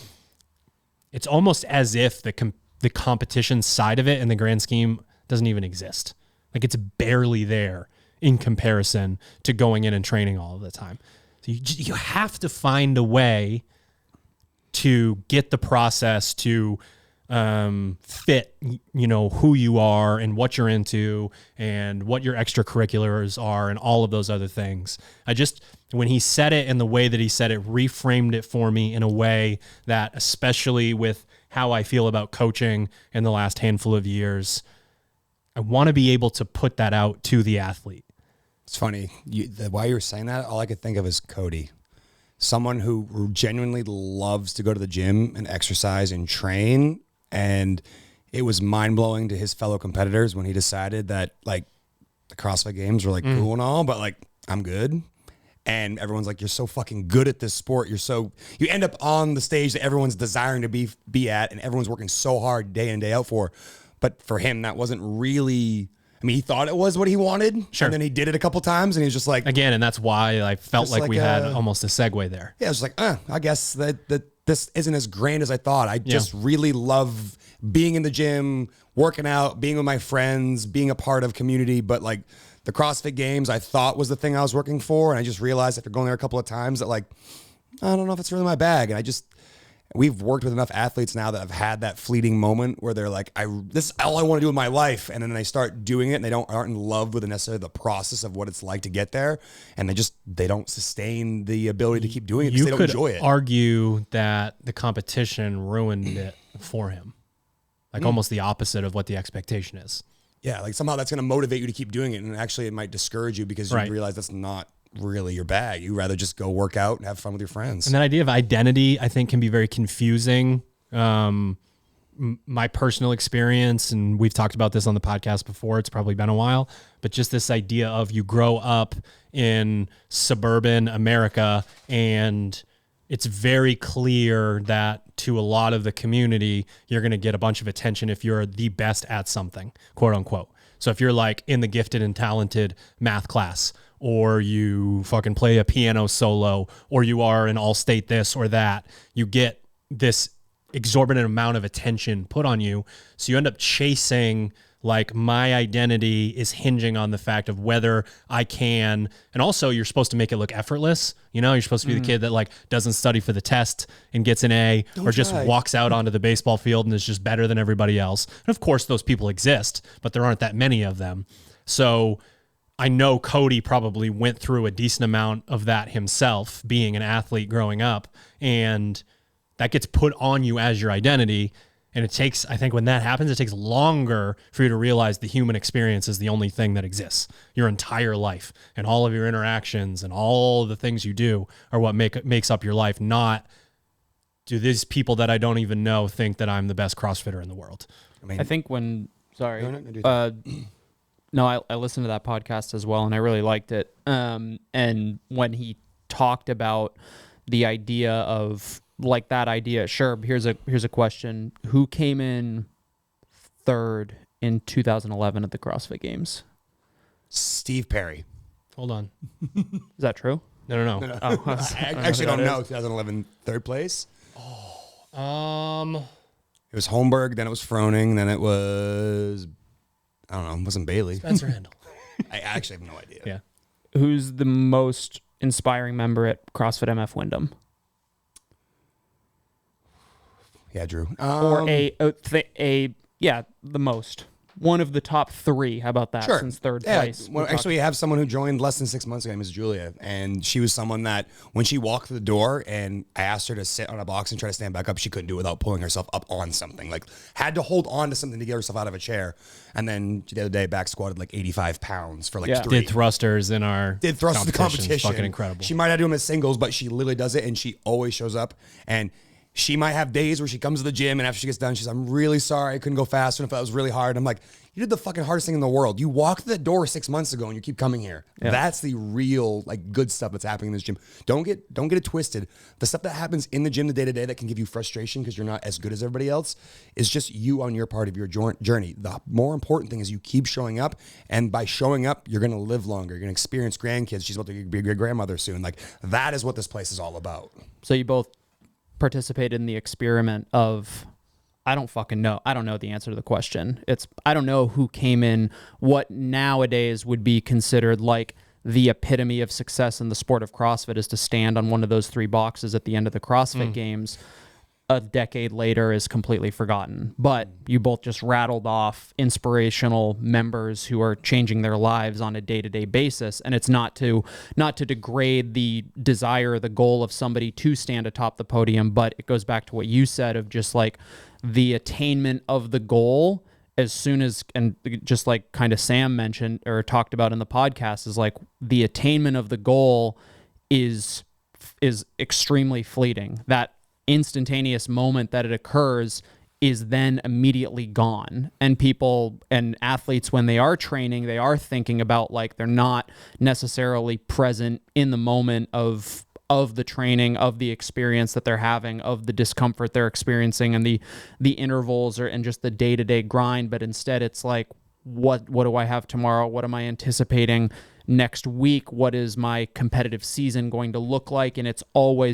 Speaker 1: it's almost as if the competition side of it in the grand scheme doesn't even exist. Like, it's barely there in comparison to going in and training all of the time. So you have to find a way to get the process to fit, who you are and what you're into and what your extracurriculars are and all of those other things. When he said it and the way that he said it reframed it for me in a way that, especially with how I feel about coaching in the last handful of years, I want to be able to put that out to the athlete.
Speaker 2: It's funny. While you were saying that, all I could think of is Cody. Someone who genuinely loves to go to the gym and exercise and train. And it was mind-blowing to his fellow competitors when he decided that, like, the CrossFit games were, like, cool and all, but, like, I'm good. And everyone's like, you're so fucking good at this sport. You end up on the stage that everyone's desiring to be at, and everyone's working so hard day in, day out for. But for him, that wasn't really... I mean, he thought it was what he wanted,
Speaker 1: sure.
Speaker 2: And then he did it a couple times, and he was just like...
Speaker 1: Again, and that's why I felt like we had almost a segue there.
Speaker 2: Yeah, I was like, I guess that this isn't as grand as I thought. I just really love being in the gym, working out, being with my friends, being a part of community. But, like, the CrossFit games I thought was the thing I was working for, and I just realized after going there a couple of times that, like, I don't know if it's really my bag. And we've worked with enough athletes now that have had that fleeting moment where they're like, this is all I want to do in my life. And then they start doing it and they aren't in love with necessarily the process of what it's like to get there. And they don't sustain the ability to keep doing it because they don't enjoy it.
Speaker 1: You could argue that the competition ruined it for him. Like almost the opposite of what the expectation is.
Speaker 2: Yeah. Like somehow that's going to motivate you to keep doing it. And actually it might discourage you because you realize that's not really your bag. You rather just go work out and have fun with your friends.
Speaker 1: And that idea of identity, I think, can be very confusing. My personal experience, and we've talked about this on the podcast before, it's probably been a while, but just this idea of you grow up in suburban America and it's very clear that to a lot of the community, you're going to get a bunch of attention if you're the best at something, quote unquote. So if you're like in the gifted and talented math class, or you fucking play a piano solo, or you are an all-state this or that, you get this exorbitant amount of attention put on you. So you end up chasing, like, my identity is hinging on the fact of whether I can, and also you're supposed to make it look effortless. You're supposed to be the kid that, like, doesn't study for the test and gets an A, or just walks out onto the baseball field and is just better than everybody else. And of course those people exist, but there aren't that many of them. So I know Cody probably went through a decent amount of that himself, being an athlete growing up, and that gets put on you as your identity. And it takes, I think when that happens, it takes longer for you to realize the human experience is the only thing that exists. Your entire life and all of your interactions and all the things you do are what makes up your life, not do these people that I don't even know think that I'm the best CrossFitter in the world.
Speaker 3: I think No, I listened to that podcast as well, and I really liked it. And when he talked about the idea of, like, that idea, sure, here's a question. Who came in third in 2011 at the CrossFit Games?
Speaker 2: Steve Perry.
Speaker 1: Hold on.
Speaker 3: Is that true?
Speaker 1: No.
Speaker 2: Oh, I actually don't know. 2011 third place.
Speaker 1: It
Speaker 2: It was Holmberg, then it was Froning, then it was... I don't know. It wasn't Bailey.
Speaker 1: Spencer Handel.
Speaker 2: I actually have no idea.
Speaker 1: Yeah.
Speaker 3: Who's the most inspiring member at CrossFit MF Wyndham?
Speaker 2: Yeah, Drew.
Speaker 3: Or the most. one of the top 3. How about that?
Speaker 2: Sure.
Speaker 3: Since third
Speaker 2: Yeah.
Speaker 3: place.
Speaker 2: Well, actually, we have someone who joined less than 6 months ago, Miss Julia, and she was someone that when she walked through the door and I asked her to sit on a box and try to stand back up, she couldn't do it without pulling herself up on something. Like had to hold on to something to get herself out of a chair. And then the other day, back squatted like 85 pounds for like
Speaker 3: Yeah.
Speaker 2: 3.
Speaker 1: Did thrusters in our
Speaker 2: Did thrust the competition.
Speaker 1: Fucking incredible.
Speaker 2: She might not do them as singles, but she literally does it, and she always shows up. And she might have days where she comes to the gym, and after she gets done, she's, I'm really sorry I couldn't go faster, and if that was really hard. I'm like, you did the fucking hardest thing in the world. You walked through the door 6 months ago, and you keep coming here.
Speaker 3: Yeah.
Speaker 2: That's the real like good stuff that's happening in this gym. Don't get it twisted. The stuff that happens in the gym the day to day that can give you frustration because you're not as good as everybody else is just you on your part of your journey. The more important thing is you keep showing up, and by showing up, you're gonna live longer. You're gonna experience grandkids. She's about to be a great grandmother soon. Like that is what this place is all about.
Speaker 3: So you both participated in the experiment of, I don't fucking know. I don't know the answer to the question. I don't know who came in what nowadays would be considered like the epitome of success in the sport of CrossFit is to stand on one of those 3 boxes at the end of the CrossFit Games. A decade later is completely forgotten. But you both just rattled off inspirational members who are changing their lives on a day-to-day basis. And it's not to degrade the desire, the goal of somebody to stand atop the podium, but it goes back to what you said of just like the attainment of the goal as soon as, and just like kind of Sam mentioned or talked about in the podcast, is like the attainment of the goal is extremely fleeting. That instantaneous moment that it occurs is then immediately gone. And people and athletes, when they are training, they are thinking about like they're not necessarily present in the moment of the training, of the experience that they're having, of the discomfort they're experiencing, and the intervals and just the day-to-day grind. But instead it's like, what do I have tomorrow? What am I anticipating next week? What is my competitive season going to look like? And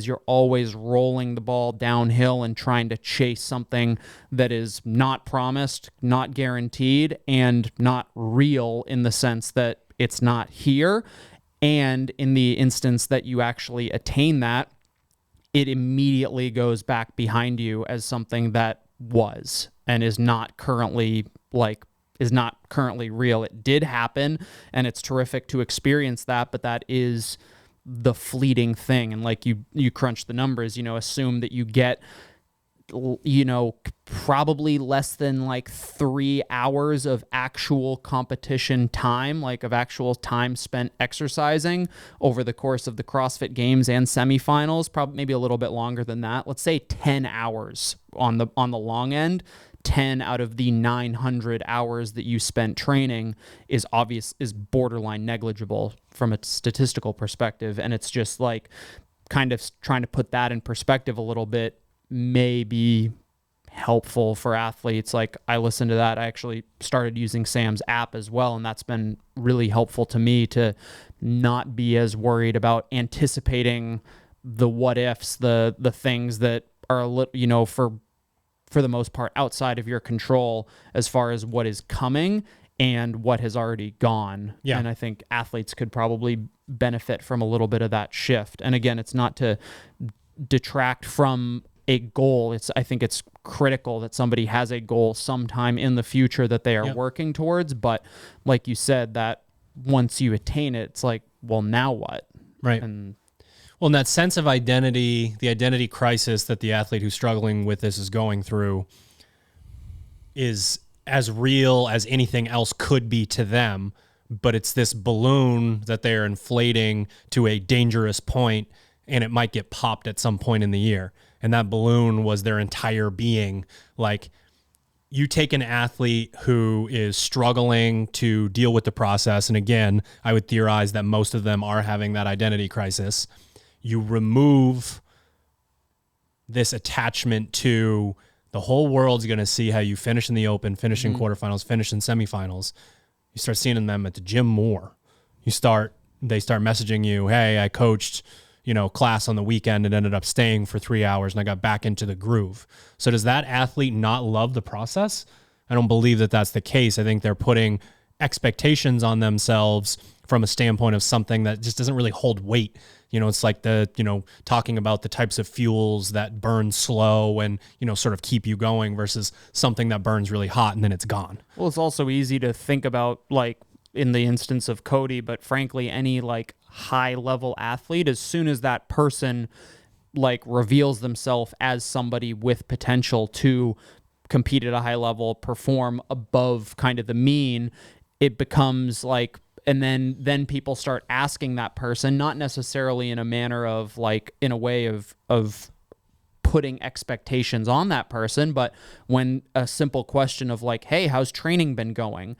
Speaker 3: you're always rolling the ball downhill and trying to chase something that is not promised, not guaranteed, and not real in the sense that it's not here. And in the instance that you actually attain that, it immediately goes back behind you as something that was and is not currently real. It did happen, and it's terrific to experience that, but that is the fleeting thing. And like you crunch the numbers, assume that you get, probably less than like 3 hours of actual competition time, like of actual time spent exercising over the course of the CrossFit Games and semifinals, probably maybe a little bit longer than that. Let's say 10 hours on the long end. 10 out of the 900 hours that you spent training is borderline negligible from a statistical perspective. And it's just like kind of trying to put that in perspective a little bit may be helpful for athletes. Like I listened to that. I actually started using Sam's app as well, and that's been really helpful to me to not be as worried about anticipating the what ifs, the things that are for the most part outside of your control as far as what is coming and what has already gone. Yeah. And I think athletes could probably benefit from a little bit of that shift. And again, it's not to detract from a goal. I think it's critical that somebody has a goal sometime in the future that they are working towards. But like you said, that once you attain it, it's like, well, now what?
Speaker 1: Right.
Speaker 3: And
Speaker 1: that sense of identity, the identity crisis that the athlete who's struggling with this is going through is as real as anything else could be to them. But it's this balloon that they're inflating to a dangerous point, and it might get popped at some point in the year. And that balloon was their entire being. Like, you take an athlete who is struggling to deal with the process, and again, I would theorize that most of them are having that identity crisis. You remove this attachment to the whole world's going to see how you finish in the open, finish in quarterfinals, finish in semifinals. You start seeing them at the gym more. They start messaging you, hey, I coached class on the weekend and ended up staying for 3 hours and I got back into the groove. So does that athlete not love the process? I don't believe that that's the case. I think they're putting expectations on themselves from a standpoint of something that just doesn't really hold weight. It's like talking about the types of fuels that burn slow and, sort of keep you going versus something that burns really hot and then it's gone.
Speaker 3: Well, it's also easy to think about, like, in the instance of Cody, but frankly, any like high level athlete, as soon as that person like reveals themselves as somebody with potential to compete at a high level, perform above kind of the mean, it becomes like, and then people start asking that person, not necessarily in a manner of like, in a way of putting expectations on that person, but when a simple question of like, hey, how's training been going?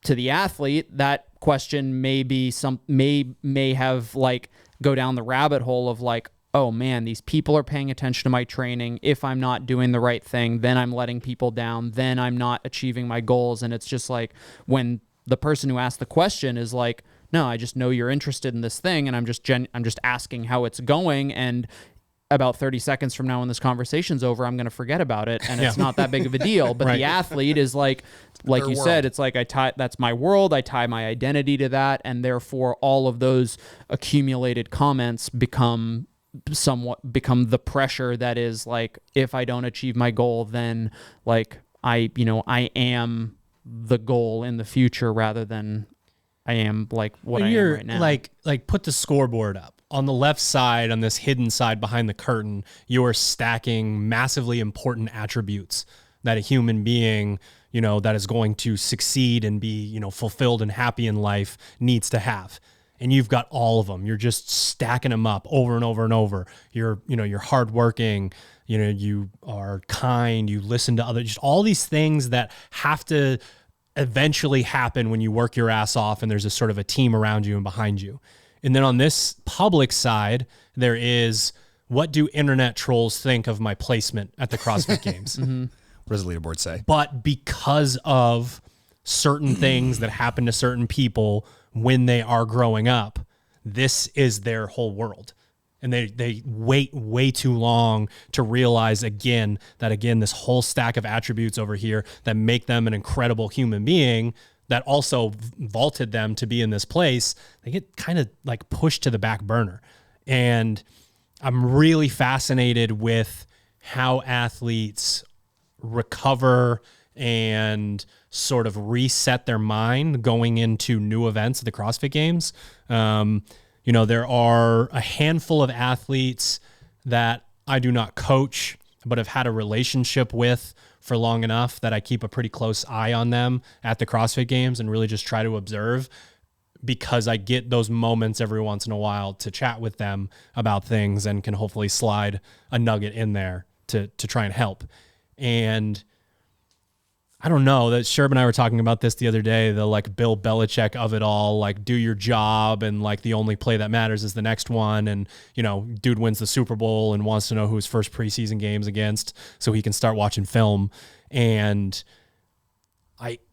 Speaker 3: To the athlete, that question may be may have like go down the rabbit hole of like, oh man, these people are paying attention to my training. If I'm not doing the right thing, then I'm letting people down. Then I'm not achieving my goals. And it's just like when the person who asked the question is like, no, I just know you're interested in this thing, and I'm just asking how it's going, and about 30 seconds from now when this conversation's over, I'm going to forget about it, and it's not that big of a deal. But the athlete is like you said, it's like that's my world. I tie my identity to that, and therefore all of those accumulated comments become the pressure that is like, if I don't achieve my goal, then like I am the goal in the future rather than I am like what I am right now.
Speaker 1: Like put the scoreboard up. On the left side, on this hidden side behind the curtain, you're stacking massively important attributes that a human being, that is going to succeed and be, fulfilled and happy in life needs to have. And you've got all of them. You're just stacking them up over and over and over. You're hardworking, you are kind, you listen to others, just all these things that have to eventually happen when you work your ass off and there's a sort of a team around you and behind you. And then on this public side, there is, what do internet trolls think of my placement at the CrossFit Games?
Speaker 2: Mm-hmm. What does the leaderboard say?
Speaker 1: But because of certain things that happen to certain people when they are growing up, this is their whole world. And they wait way too long to realize that this whole stack of attributes over here that make them an incredible human being that also vaulted them to be in this place, they get kind of like pushed to the back burner. And I'm really fascinated with how athletes recover and sort of reset their mind going into new events at the CrossFit Games. There are a handful of athletes that I do not coach, but have had a relationship with for long enough that I keep a pretty close eye on them at the CrossFit Games and really just try to observe, because I get those moments every once in a while to chat with them about things and can hopefully slide a nugget in there to try and help. And I don't know, that Sherb and I were talking about this the other day, the like Bill Belichick of it all, like do your job and like the only play that matters is the next one. And, dude wins the Super Bowl and wants to know who his first preseason game's against so he can start watching film. And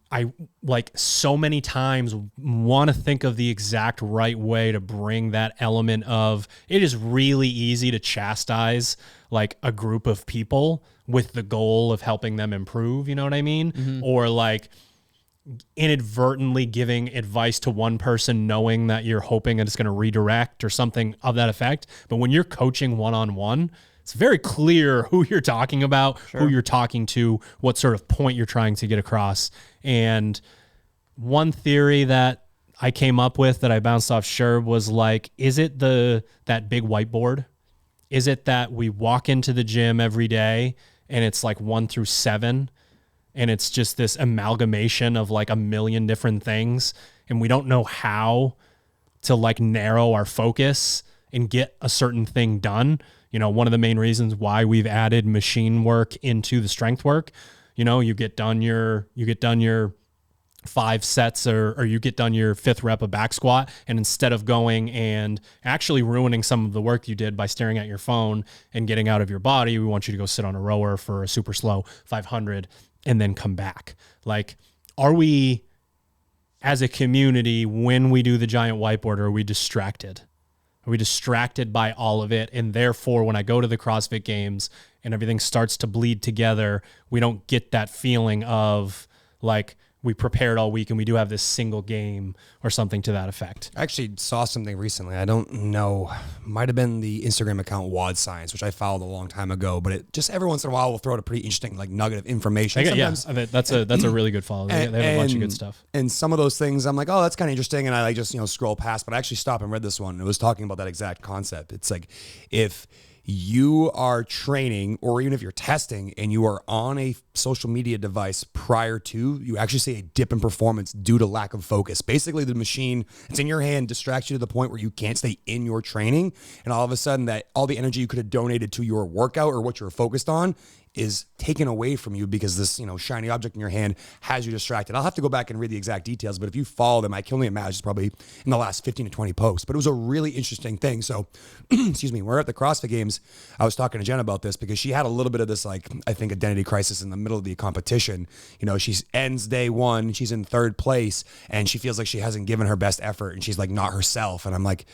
Speaker 1: I like so many times want to think of the exact right way to bring that element of, it is really easy to chastise like a group of people with the goal of helping them improve, you know what I mean? Mm-hmm. Or like inadvertently giving advice to one person knowing that you're hoping that it's going to redirect or something of that effect. But when you're coaching one-on-one, it's very clear who you're talking about, who you're talking to, what sort of point you're trying to get across. And one theory that I came up with that I bounced off Sherb was like, is it that big whiteboard? Is it that we walk into the gym every day and it's like 1 through 7 and it's just this amalgamation of like a million different things and we don't know how to like narrow our focus and get a certain thing done? One of the main reasons why we've added machine work into the strength work, you get done your 5 sets or you get done your 5th rep of back squat. And instead of going and actually ruining some of the work you did by staring at your phone and getting out of your body, we want you to go sit on a rower for a super slow 500 and then come back. Like, are we as a community, when we do the giant whiteboard, are we distracted? Are we distracted by all of it? And therefore, when I go to the CrossFit Games and everything starts to bleed together, we don't get that feeling of like, we prepared all week and we do have this single game or something to that effect.
Speaker 2: I actually saw something recently. I don't know. Might have been the Instagram account WAD Science, which I followed a long time ago. But it just every once in a while will throw out a pretty interesting like nugget of information.
Speaker 1: That's a really good follow. They have a bunch of good stuff.
Speaker 2: And some of those things I'm like, oh, that's kind of interesting. And I like just, scroll past. But I actually stopped and read this one. And it was talking about that exact concept. It's like if you are training or even if you're testing and you are on a social media device prior to, you actually see a dip in performance due to lack of focus. Basically, the machine, it's in your hand, distracts you to the point where you can't stay in your training. And all of a sudden that all the energy you could have donated to your workout or what you're focused on is taken away from you because this, shiny object in your hand has you distracted. I'll have to go back and read the exact details, but if you follow them, I can only imagine it's probably in the last 15 to 20 posts, but it was a really interesting thing. So, excuse me, we're at the CrossFit Games. I was talking to Jen about this because she had a little bit of this, like, I think identity crisis in the middle of the competition. She ends day one, she's in third place and she feels like she hasn't given her best effort and she's like not herself. And I'm like,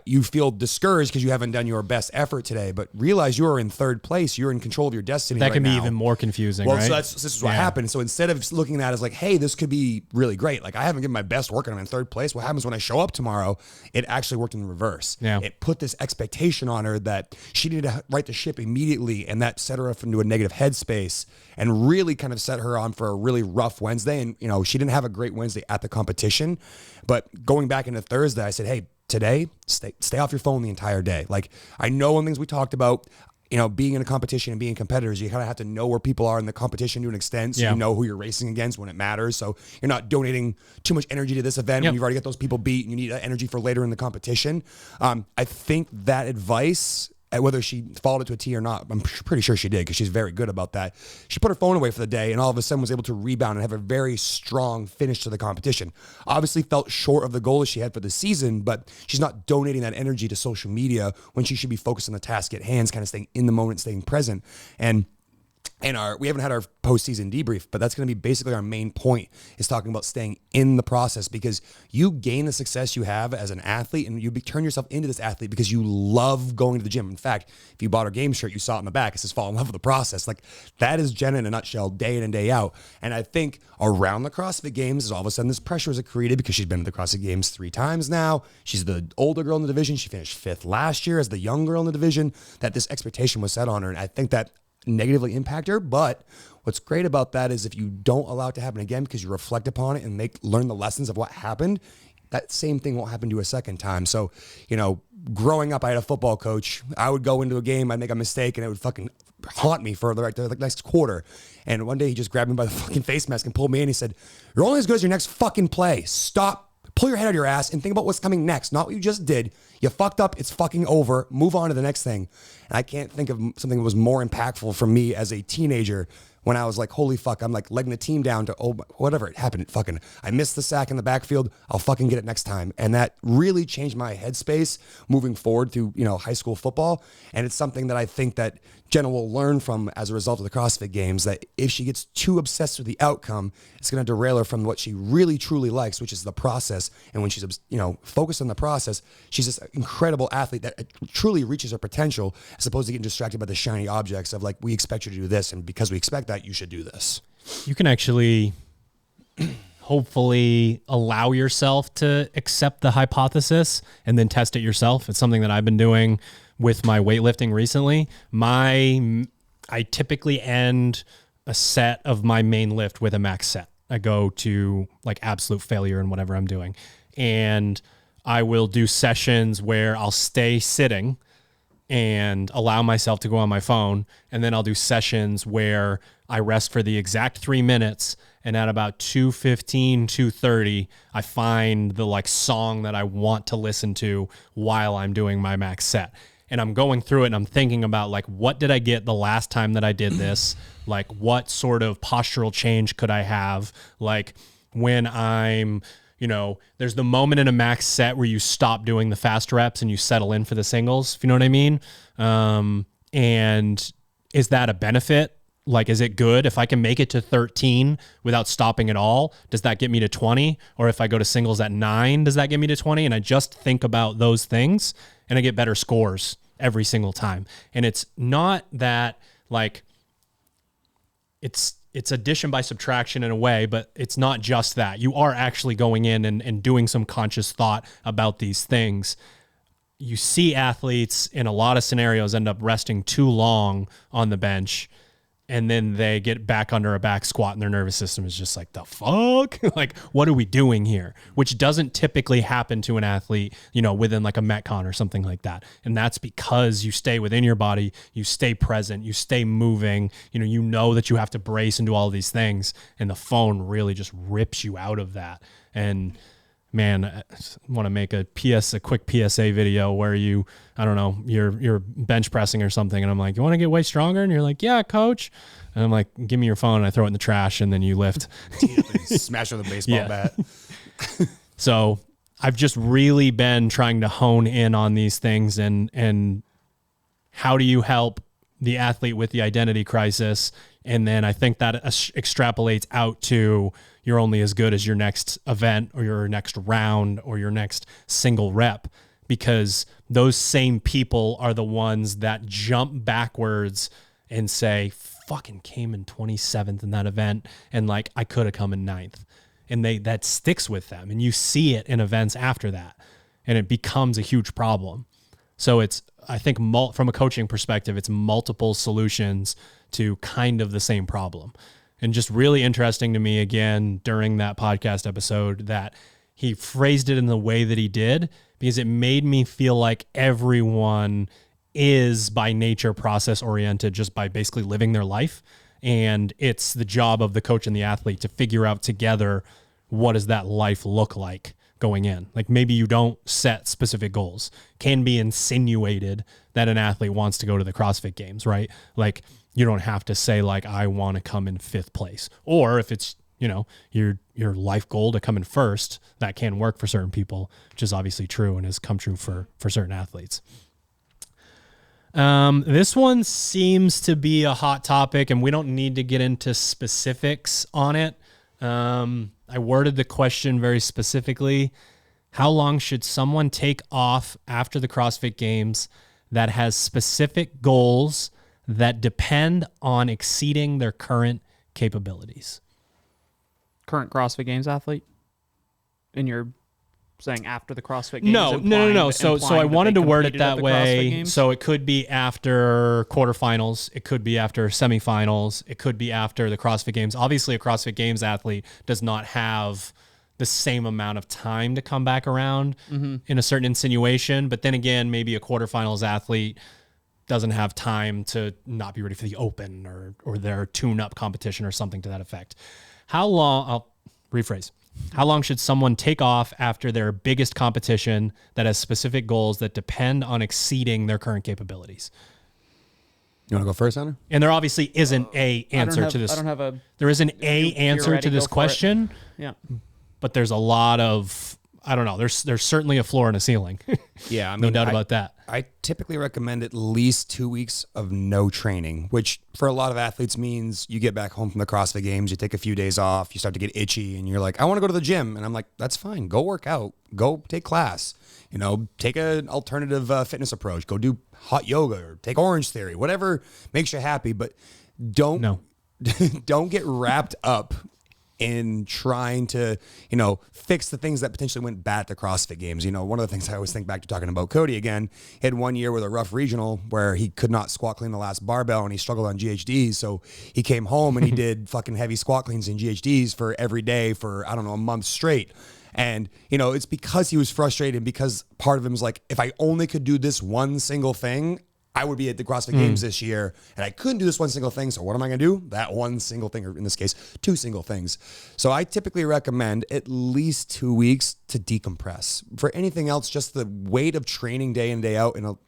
Speaker 2: you feel discouraged because you haven't done your best effort today, but realize you are in third place. You're in control of your destiny.
Speaker 1: That can be even more confusing, right?
Speaker 2: So this is what happened. So instead of looking at it as like, hey, this could be really great. Like I haven't given my best work and I'm in third place. What happens when I show up tomorrow? It actually worked in reverse.
Speaker 1: Yeah.
Speaker 2: It put this expectation on her that she needed to right the ship immediately. And that set her up into a negative headspace and really kind of set her on for a really rough Wednesday. And, she didn't have a great Wednesday at the competition, but going back into Thursday, I said, hey, today, stay off your phone the entire day. Like I know one of the things we talked about, being in a competition and being competitors, you kind of have to know where people are in the competition to an extent. So you know who you're racing against when it matters. So you're not donating too much energy to this event when you've already got those people beat and you need that energy for later in the competition. I think that advice, whether she followed it to a T or not, I'm pretty sure she did because she's very good about that. She put her phone away for the day and all of a sudden was able to rebound and have a very strong finish to the competition. Obviously felt short of the goal that she had for the season, but she's not donating that energy to social media when she should be focused on the task at hand, kind of staying in the moment, staying present. And we haven't had our postseason debrief, but that's going to be basically our main point is talking about staying in the process because you gain the success you have as an athlete and you turn yourself into this athlete because you love going to the gym. In fact, if you bought our game shirt, you saw it in the back. It says fall in love with the process. Like that is Jenna in a nutshell, day in and day out. And I think around the CrossFit Games is all of a sudden this pressure is created because she's been to the CrossFit Games 3 times now. She's the older girl in the division. She finished 5th last year as the young girl in the division, that this expectation was set on her. And I think that negatively impact her. But what's great about that is if you don't allow it to happen again because you reflect upon it and learn the lessons of what happened, that same thing won't happen to you a second time. So, growing up, I had a football coach. I would go into a game, I'd make a mistake, and it would fucking haunt me for the next quarter. And one day he just grabbed me by the fucking face mask and pulled me in. He said, "You're only as good as your next fucking play. Stop. Pull your head out of your ass and think about what's coming next, not what you just did. You fucked up. It's fucking over. Move on to the next thing." And I can't think of something that was more impactful for me as a teenager when I was like, holy fuck, I'm like legging the team down to, whatever it happened. I missed the sack in the backfield. I'll fucking get it next time. And that really changed my headspace moving forward through, high school football. And it's something that I think that Jenna will learn from as a result of the CrossFit Games, that if she gets too obsessed with the outcome, it's going to derail her from what she really truly likes, which is the process. And when she's, focused on the process, she's this incredible athlete that truly reaches her potential, as opposed to getting distracted by the shiny objects of like, we expect you to do this. And because we expect that, you should do this.
Speaker 1: You can actually hopefully allow yourself to accept the hypothesis and then test it yourself. It's something that I've been doing with my weightlifting recently. I typically end a set of my main lift with a max set. I go to like absolute failure in whatever I'm doing. And I will do sessions where I'll stay sitting and allow myself to go on my phone. And then I'll do sessions where I rest for the exact 3 minutes. And at about 2:15, 2:30, I find the like song that I want to listen to while I'm doing my max set. And I'm going through it and I'm thinking about like, what did I get the last time that I did this? Like what sort of postural change could I have? Like when I'm, there's the moment in a max set where you stop doing the fast reps and you settle in for the singles, if you know what I mean? And is that a benefit? Like, is it good? If I can make it to 13 without stopping at all, does that get me to 20? Or if I go to singles at 9, does that get me to 20? And I just think about those things and I get better scores every single time. And it's not that like, it's it's addition by subtraction in a way, but it's not just that. You are actually going in and doing some conscious thought about these things. You see athletes in a lot of scenarios end up resting too long on the bench, and then they get back under a back squat and their nervous system is just like, the fuck? Like, what are we doing here? Which doesn't typically happen to an athlete, within like a Metcon or something like that. And that's because you stay within your body, you stay present, you stay moving, you know that you have to brace and do all these things. And the phone really just rips you out of that. And man, I want to make a quick PSA video where you're bench pressing or something. And I'm like, you want to get way stronger? And you're like, yeah, coach. And I'm like, give me your phone. And I throw it in the trash and then you lift.
Speaker 2: Smash with a baseball bat.
Speaker 1: So I've just really been trying to hone in on these things and how do you help the athlete with the identity crisis? And then I think that extrapolates out to you're only as good as your next event or your next round or your next single rep, because those same people are the ones that jump backwards and say, fucking came in 27th in that event. And like, I could have come in 9th. And that sticks with them. And you see it in events after that. And it becomes a huge problem. So I think from a coaching perspective, it's multiple solutions to kind of the same problem. And just really interesting to me again during that podcast episode that he phrased it in the way that he did, because it made me feel like everyone is by nature process oriented just by basically living their life. And it's the job of the coach and the athlete to figure out together, what does that life look like going in? Like maybe you don't set specific goals. Can be insinuated that an athlete wants to go to the CrossFit Games, right? Like you don't have to say like, I want to come in 5th place. Or if it's, your life goal to come in 1st, that can work for certain people, which is obviously true and has come true for certain athletes. This one seems to be a hot topic and we don't need to get into specifics on it. I worded the question very specifically. How long should someone take off after the CrossFit Games that has specific goals that depend on exceeding their current capabilities?
Speaker 3: Current CrossFit Games athlete? And you're saying after the CrossFit Games?
Speaker 1: No. So I wanted to word it that way. So it could be after quarterfinals. It could be after semifinals. It could be after the CrossFit Games. Obviously, a CrossFit Games athlete does not have the same amount of time to come back around in a certain insinuation. But then again, maybe a quarterfinals athlete doesn't have time to not be ready for the open or their tune-up competition or something to that effect. I'll rephrase. How long should someone take off after their biggest competition that has specific goals that depend on exceeding their current capabilities?
Speaker 2: You want to go first, Hunter?
Speaker 1: And there obviously isn't a answer to this. There is an answer to this question.
Speaker 3: Yeah.
Speaker 1: But there's a lot of, I don't know. There's certainly a floor and a ceiling.
Speaker 2: Yeah,
Speaker 1: no doubt about that.
Speaker 2: I typically recommend at least 2 weeks of no training, which for a lot of athletes means you get back home from the CrossFit Games, you take a few days off, you start to get itchy, and you're like, I want to go to the gym. And I'm like, that's fine. Go work out. Go take class. Take an alternative fitness approach. Go do hot yoga or take Orange Theory, whatever makes you happy. But don't get wrapped up in trying to, fix the things that potentially went bad at the CrossFit Games. One of the things I always think back to talking about Cody again, he had 1 year with a rough regional where he could not squat clean the last barbell and he struggled on GHDs. So he came home and he did fucking heavy squat cleans and GHDs for every day for, a month straight. And, it's because he was frustrated, because part of him was like, if I only could do this one single thing, I would be at the CrossFit Games this year, and I couldn't do this one single thing. So what am I going to do? That one single thing, or in this case, 2 single things. So I typically recommend at least 2 weeks to decompress. For anything else, just the weight of training day in, day out. And,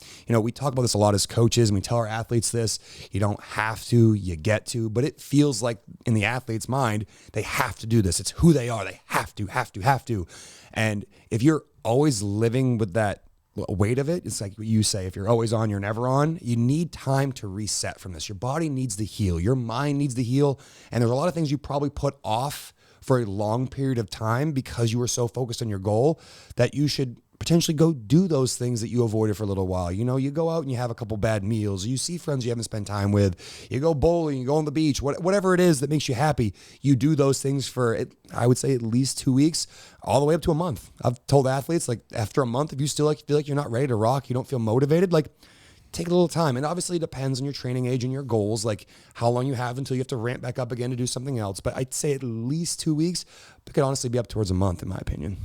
Speaker 2: we talk about this a lot as coaches, and we tell our athletes this. You don't have to, you get to, but it feels like in the athlete's mind, they have to do this. It's who they are. They have to. And if you're always living with that weight of it, it's like what you say, if you're always on, you're never on. You need time to reset from this. Your body needs to heal. Your mind needs to heal. And there's a lot of things you probably put off for a long period of time because you were so focused on your goal that you should potentially go do those things that you avoided for a little while. You know, you go out and you have a couple bad meals, you see friends you haven't spent time with, you go bowling, you go on the beach, whatever it is that makes you happy, you do those things for, I would say, at least 2 weeks, all the way up to a month. I've told athletes, like, after a month, if you still feel like you're not ready to rock, you don't feel motivated, like, take a little time. And obviously it depends on your training age and your goals, like how long you have until you have to ramp back up again to do something else. But I'd say at least 2 weeks, but it could honestly be up towards a month, in my opinion.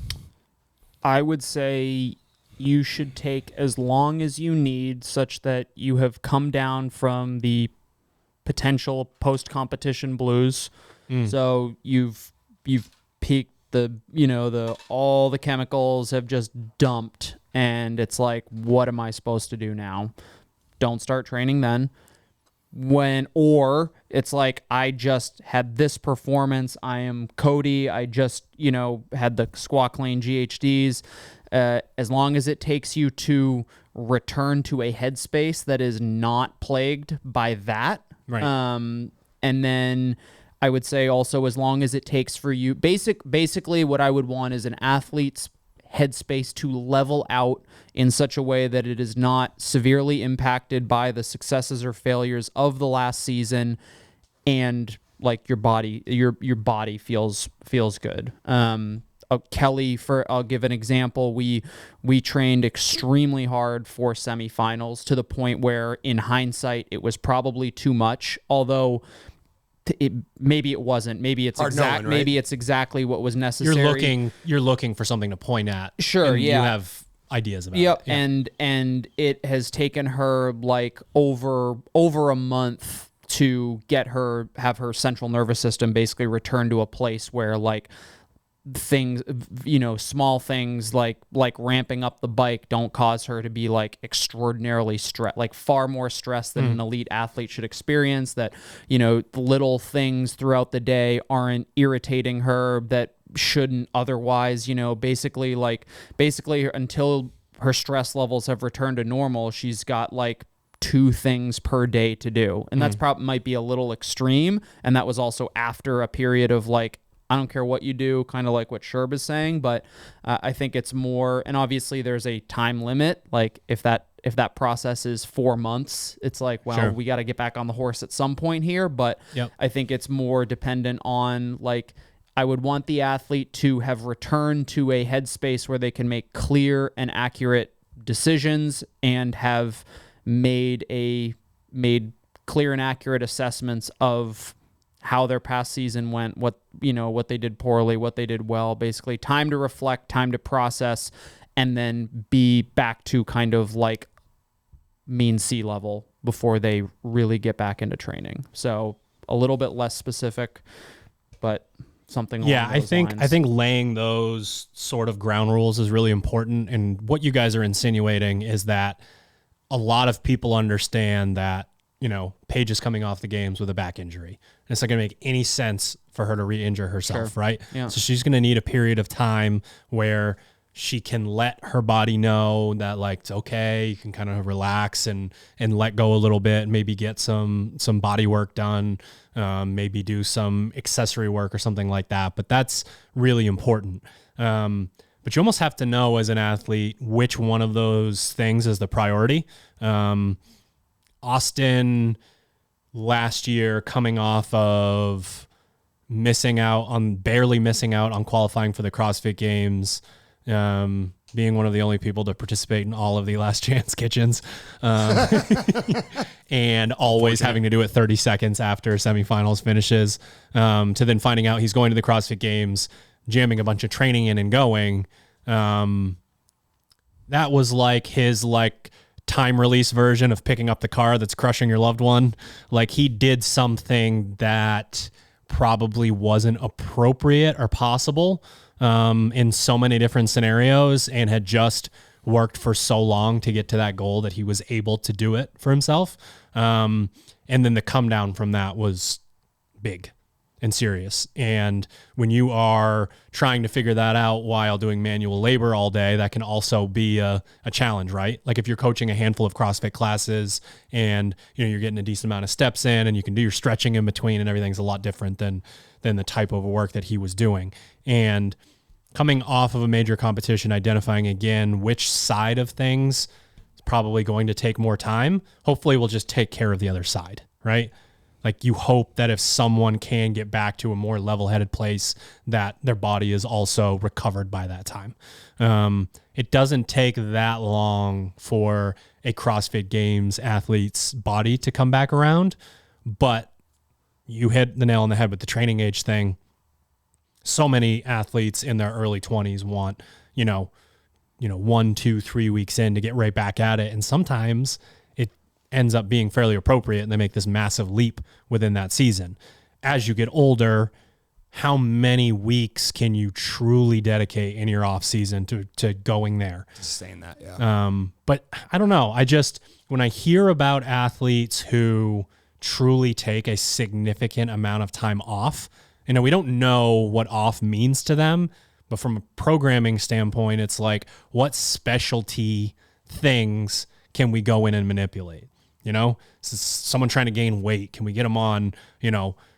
Speaker 3: I would say you should take as long as you need, such that you have come down from the potential post-competition blues. So you've peaked, all the chemicals have just dumped, and it's like, what am I supposed to do now? Don't start training then. Or it's like, I just had this performance, I am Cody, I just, had the squat clean GHDs. As long as it takes you to return to a headspace that is not plagued by that.
Speaker 1: Right.
Speaker 3: And then I would say also, as long as it takes for you, basically what I would want is an athlete's headspace to level out in such a way that it is not severely impacted by the successes or failures of the last season, and like your body feels good. Kelly, I'll give an example. We trained extremely hard for semifinals, to the point where in hindsight it was probably too much, although maybe it wasn't. Maybe it's Maybe it's exactly what was necessary.
Speaker 1: You're looking for something to point at.
Speaker 3: Sure,
Speaker 1: and
Speaker 3: yeah.
Speaker 1: You have ideas about
Speaker 3: Yep,
Speaker 1: it. Yeah.
Speaker 3: and it has taken her like over a month to have her central nervous system basically return to a place where, like, things, small things like ramping up the bike don't cause her to be like extraordinarily stressed, like far more stress than an elite athlete should experience, that, little things throughout the day aren't irritating her that shouldn't otherwise, basically until her stress levels have returned to normal, she's got like 2 things per day to do. And that's probably might be a little extreme. And that was also after a period of like, I don't care what you do, kind of like what Sherb is saying, but I think it's more, and obviously there's a time limit. Like if that process is 4 months, it's like, well,
Speaker 1: Sure.
Speaker 3: we got to get back on the horse at some point here. But
Speaker 1: Yep.
Speaker 3: I think it's more dependent on, like, I would want the athlete to have returned to a headspace where they can make clear and accurate decisions, and have made clear and accurate assessments of how their past season went, what they did poorly, what they did well, basically time to reflect, time to process, and then be back to kind of like mean sea level before they really get back into training. So a little bit less specific, but something along those lines.
Speaker 1: I think laying those sort of ground rules is really important. And what you guys are insinuating is that a lot of people understand that, Paige is coming off the games with a back injury. And it's not going to make any sense for her to re-injure herself,
Speaker 3: Sure.
Speaker 1: right?
Speaker 3: Yeah.
Speaker 1: So she's going to need a period of time where she can let her body know that, like, it's okay, you can kind of relax and let go a little bit, and maybe get some body work done, maybe do some accessory work or something like that. But that's really important. But you almost have to know as an athlete which one of those things is the priority. Austin last year, coming off of barely missing out on qualifying for the CrossFit Games, being one of the only people to participate in all of the Last Chance Kitchens, and always having to do it 30 seconds after semifinals finishes, to then finding out he's going to the CrossFit Games, jamming a bunch of training in and going. That was like his time release version of picking up the car that's crushing your loved one. Like, he did something that probably wasn't appropriate or possible in so many different scenarios, and had just worked for so long to get to that goal that he was able to do it for himself. And then the come down from that was big and serious. And when you are trying to figure that out while doing manual labor all day, that can also be a challenge, right? Like if you're coaching a handful of CrossFit classes and you're getting a decent amount of steps in, and you can do your stretching in between, and everything's a lot different than the type of work that he was doing. And coming off of a major competition, identifying again which side of things is probably going to take more time. Hopefully we'll just take care of the other side, right? Like you hope that if someone can get back to a more level-headed place, that their body is also recovered by that time. It doesn't take that long for a CrossFit Games athlete's body to come back around, but you hit the nail on the head with the training age thing. So many athletes in their early 20s want, 1, 2, 3 weeks in to get right back at it. And sometimes it ends up being fairly appropriate and they make this massive leap within that season. As you get older, how many weeks can you truly dedicate in your off season to going there?
Speaker 2: Just saying that, yeah.
Speaker 1: But I don't know. When I hear about athletes who truly take a significant amount of time off, we don't know what off means to them, but from a programming standpoint, it's like, what specialty things can we go in and manipulate? Someone trying to gain weight, can we get them on,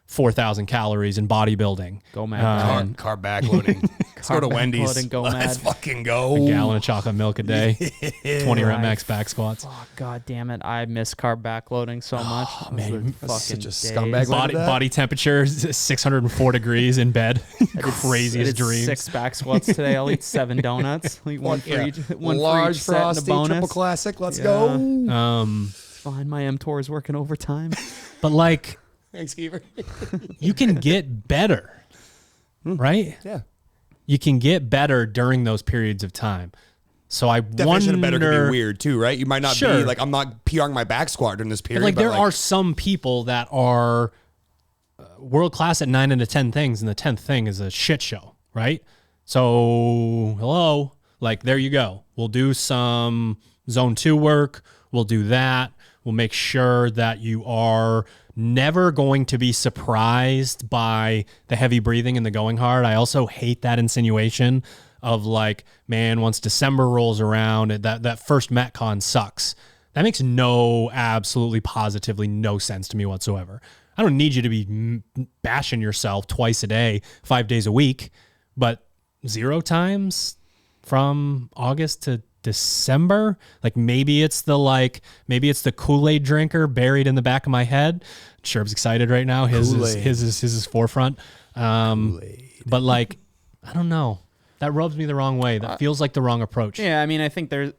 Speaker 1: 4,000 calories in bodybuilding?
Speaker 3: Go mad.
Speaker 2: Carb backloading. Let's go to Wendy's. Let's fucking go.
Speaker 1: A gallon of chocolate milk a day. 20 rep max back squats.
Speaker 3: Oh, God damn it. I miss carb backloading so much.
Speaker 2: Man,
Speaker 3: Those
Speaker 2: such a
Speaker 3: days.
Speaker 2: scumbag.
Speaker 1: Body temperature 604 degrees in bed. Craziest dreams.
Speaker 3: 6 back squats today. I'll eat 7 donuts. I'll eat one for each. One
Speaker 2: Large
Speaker 3: for each set and a
Speaker 2: frosty
Speaker 3: bonus.
Speaker 2: triple classic. Let's go.
Speaker 3: Fine. My mTOR is working overtime.
Speaker 1: But like,
Speaker 2: Thanks, Keeper.
Speaker 1: you can get better, right?
Speaker 2: Yeah.
Speaker 1: You can get better during those periods of time. So I
Speaker 2: Definition
Speaker 1: wonder,
Speaker 2: of better could be weird too, right? You might not
Speaker 1: Sure.
Speaker 2: be like, I'm not PRing my back squat during this period.
Speaker 1: like
Speaker 2: but
Speaker 1: there are some people that are world class at 9 out of 10 things, and the 10th thing is a shit show, right? So hello, like there you go. We'll do some zone 2 work. We'll do that. We'll make sure that you are never going to be surprised by the heavy breathing and the going hard. I also hate that insinuation of like, man, once December rolls around, that first Metcon sucks. That makes absolutely positively no sense to me whatsoever. I don't need you to be bashing yourself twice a day, 5 days a week, but 0 times from August to December, like maybe it's the Kool-Aid drinker buried in the back of my head. Sherb's excited right now. His is forefront. But like, I don't know. That rubs me the wrong way. That feels like the wrong approach.
Speaker 3: Yeah, I mean, I think there's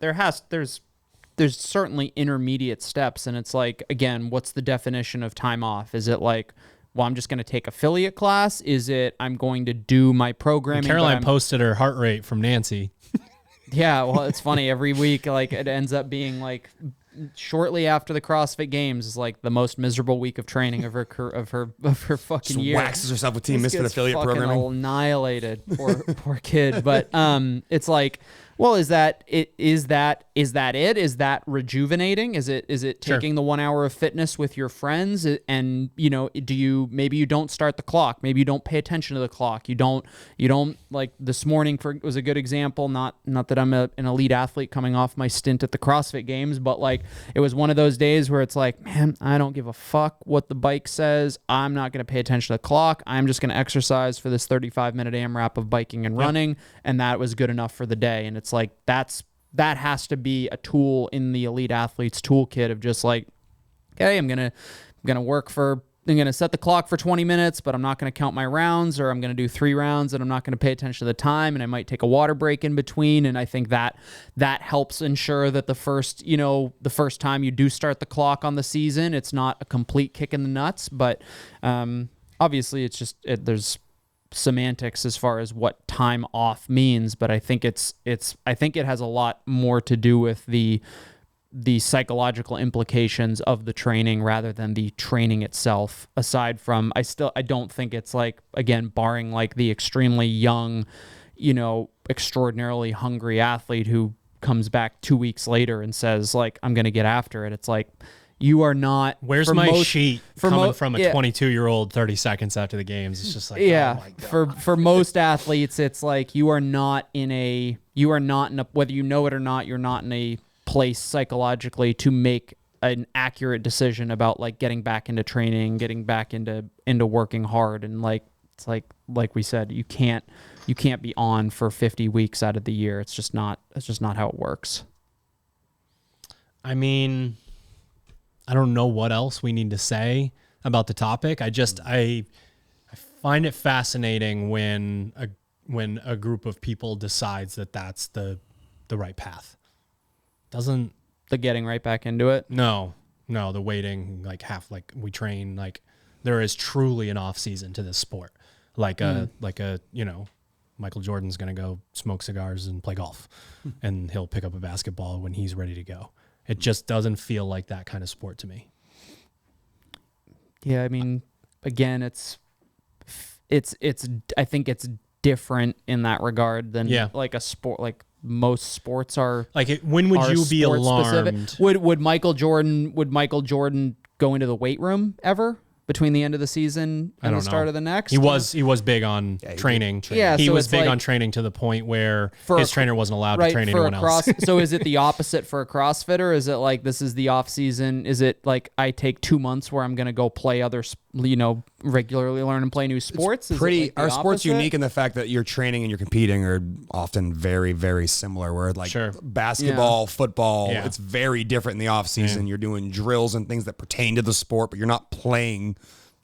Speaker 3: certainly intermediate steps, and it's like, again, what's the definition of time off? Is it like, well, I'm just going to take affiliate class? Is it I'm going to do my programming?
Speaker 1: Caroline posted her heart rate from Nancy.
Speaker 3: Yeah, well, it's funny. Every week, like, it ends up being like shortly after the CrossFit Games is like the most miserable week of training of her fucking year.
Speaker 2: Waxes herself with Team Misfit affiliate
Speaker 3: fucking
Speaker 2: programming.
Speaker 3: Annihilated, poor kid. But it's like, well, is that it? Is that it? Is that rejuvenating? Is it taking the 1 hour of fitness with your friends? And maybe you don't start the clock. Maybe you don't pay attention to the clock. You don't like this morning was a good example. Not that I'm an elite athlete coming off my stint at the CrossFit Games, but like it was one of those days where it's like, man, I don't give a fuck what the bike says. I'm not going to pay attention to the clock. I'm just going to exercise for this 35-minute AMRAP of biking and running, and that was good enough for the day. And it's like that has to be a tool in the elite athlete's toolkit of just like, okay, I'm gonna set the clock for 20 minutes, but I'm not gonna count my rounds, or I'm gonna do 3 rounds and I'm not gonna pay attention to the time, and I might take a water break in between. And I think that helps ensure that the first time you do start the clock on the season, it's not a complete kick in the nuts. But obviously there's semantics as far as what time off means, but I think it has a lot more to do with the psychological implications of the training rather than the training itself. Aside from, I don't think it's like, again, barring like the extremely young, extraordinarily hungry athlete who comes back 2 weeks later and says like, I'm going to get after it. It's like, you are not.
Speaker 1: Where's my sheet coming from a 22-year-old 30 seconds after the games? It's just like,
Speaker 3: yeah.
Speaker 1: Oh my God.
Speaker 3: For most athletes, it's like you are not in a whether you know it or not, you're not in a place psychologically to make an accurate decision about like getting back into training, getting back into working hard. And like, it's like we said, you can't You can't be on for 50 weeks out of the year. It's just not how it works.
Speaker 1: I mean, I don't know what else we need to say about the topic. I find it fascinating when a group of people decides that that's the right path. Doesn't
Speaker 3: The getting right back into it.
Speaker 1: No, the waiting, like we train, like there is truly an off season to this sport. Like Michael Jordan's going to go smoke cigars and play golf and he'll pick up a basketball when he's ready to go. It just doesn't feel like that kind of sport to me.
Speaker 3: Yeah. I mean, again, I think it's different in that regard than like a sport, like most sports are. Like
Speaker 1: when would you be alarmed?
Speaker 3: Specific. Would Michael Jordan go into the weight room ever between the end of the season and the start of the next?
Speaker 1: He was big on training.
Speaker 3: Yeah,
Speaker 1: he
Speaker 3: so
Speaker 1: was big
Speaker 3: like,
Speaker 1: on training to the point where his trainer wasn't allowed to train anyone else.
Speaker 3: So is it the opposite for a CrossFitter? Is it like this is the off season? Is it like I take 2 months where I'm going to go play regularly learn and play new sports?
Speaker 2: Our sport's unique in the fact that your training and your competing are often very, very similar. Where like basketball, football, it's very different in the off season. You're doing drills and things that pertain to the sport, but you're not playing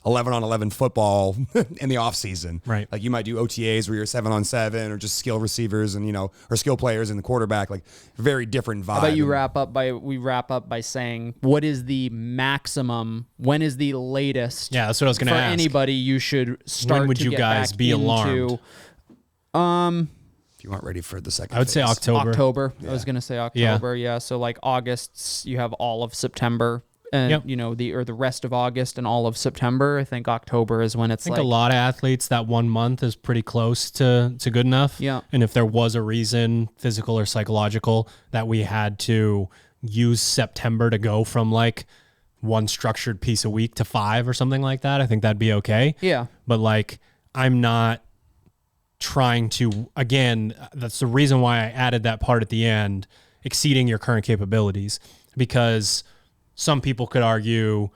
Speaker 2: 11-on-11 football in the off season.
Speaker 1: Right.
Speaker 2: Like you might do OTAs where you're 7-on-7 or just skill receivers and, or skill players and the quarterback, like very different vibe.
Speaker 3: How about we wrap up by saying, what is the maximum, when is the latest?
Speaker 1: Yeah, that's what I was going to ask.
Speaker 3: For anybody, you should start
Speaker 1: when would
Speaker 3: to
Speaker 1: you
Speaker 3: get
Speaker 1: guys
Speaker 3: back
Speaker 1: be
Speaker 3: into,
Speaker 1: alarmed?
Speaker 2: If you aren't ready for the second
Speaker 1: I would say October.
Speaker 3: I was going to say October. Yeah. So like August, you have all of September. And the rest of August and all of September. I think October is when it's
Speaker 1: I think a lot of athletes that 1 month is pretty close to good enough.
Speaker 3: Yeah.
Speaker 1: And if there was a reason, physical or psychological, that we had to use September to go from like one structured piece a week to 5 or something like that, I think that'd be okay.
Speaker 3: Yeah.
Speaker 1: But like, I'm not trying to, again, that's the reason why I added that part at the end, exceeding your current capabilities, because some people could argue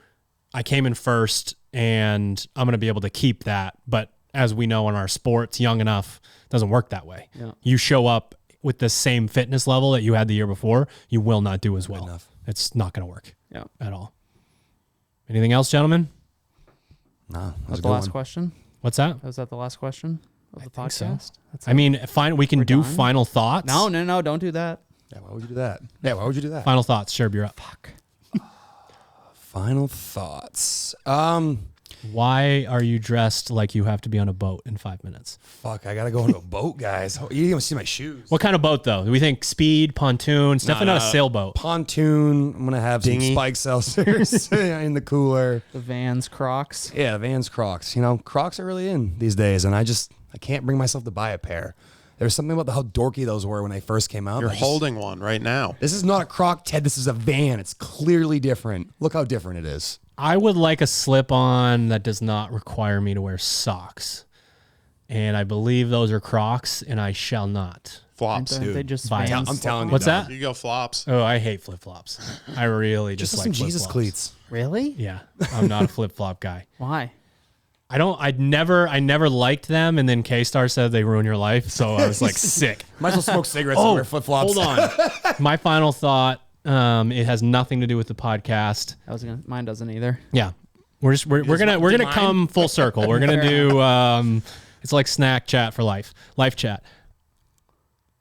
Speaker 1: I came in first and I'm going to be able to keep that. But as we know in our sports, young enough doesn't work that way.
Speaker 3: Yeah.
Speaker 1: You show up with the same fitness level that you had the year before, you will not do as well. It's not going to work at all. Anything else, gentlemen?
Speaker 2: No.
Speaker 3: That's the last question.
Speaker 1: What's that?
Speaker 3: Was that the last question of the podcast?
Speaker 1: So. I mean, fine. We can do final thoughts.
Speaker 3: No, don't do that.
Speaker 2: Yeah, why would you do that?
Speaker 1: Final thoughts. Sherb, you're up.
Speaker 3: Fuck.
Speaker 2: Final thoughts.
Speaker 1: Why are you dressed like you have to be on a boat in 5 minutes?
Speaker 2: Fuck, I gotta go on a boat, guys. You didn't even see my shoes.
Speaker 1: What kind of boat, though? Do we think speed, pontoon? It's definitely not a sailboat.
Speaker 2: Pontoon. I'm gonna have some spike seltzers in the cooler.
Speaker 3: The Vans Crocs.
Speaker 2: Yeah, Vans Crocs. Crocs are really in these days, and I can't bring myself to buy a pair. There's something about how dorky those were when they first came out.
Speaker 4: You're holding one right now.
Speaker 2: This is not a Croc, Ted. This is a Van. It's clearly different. Look how different it is.
Speaker 1: I would like a slip-on that does not require me to wear socks. And I believe those are Crocs, and I shall not.
Speaker 4: Flops,
Speaker 3: dude. They just
Speaker 1: Buy
Speaker 3: Vans
Speaker 2: I'm telling you.
Speaker 1: What's that?
Speaker 4: You go flops.
Speaker 1: Oh, I hate flip-flops. I really just like
Speaker 2: some
Speaker 1: flip-flops.
Speaker 2: Jesus cleats.
Speaker 3: Really?
Speaker 1: Yeah, I'm not a flip-flop guy.
Speaker 3: Why?
Speaker 1: I never liked them, and then K-Star said they ruin your life, so I was like sick.
Speaker 2: Might as well smoke cigarettes and wear flip-flops.
Speaker 1: Hold on. My final thought, it has nothing to do with the podcast.
Speaker 3: Mine doesn't either.
Speaker 1: Yeah. We're gonna come full circle. We're gonna do it's like snack chat for life chat.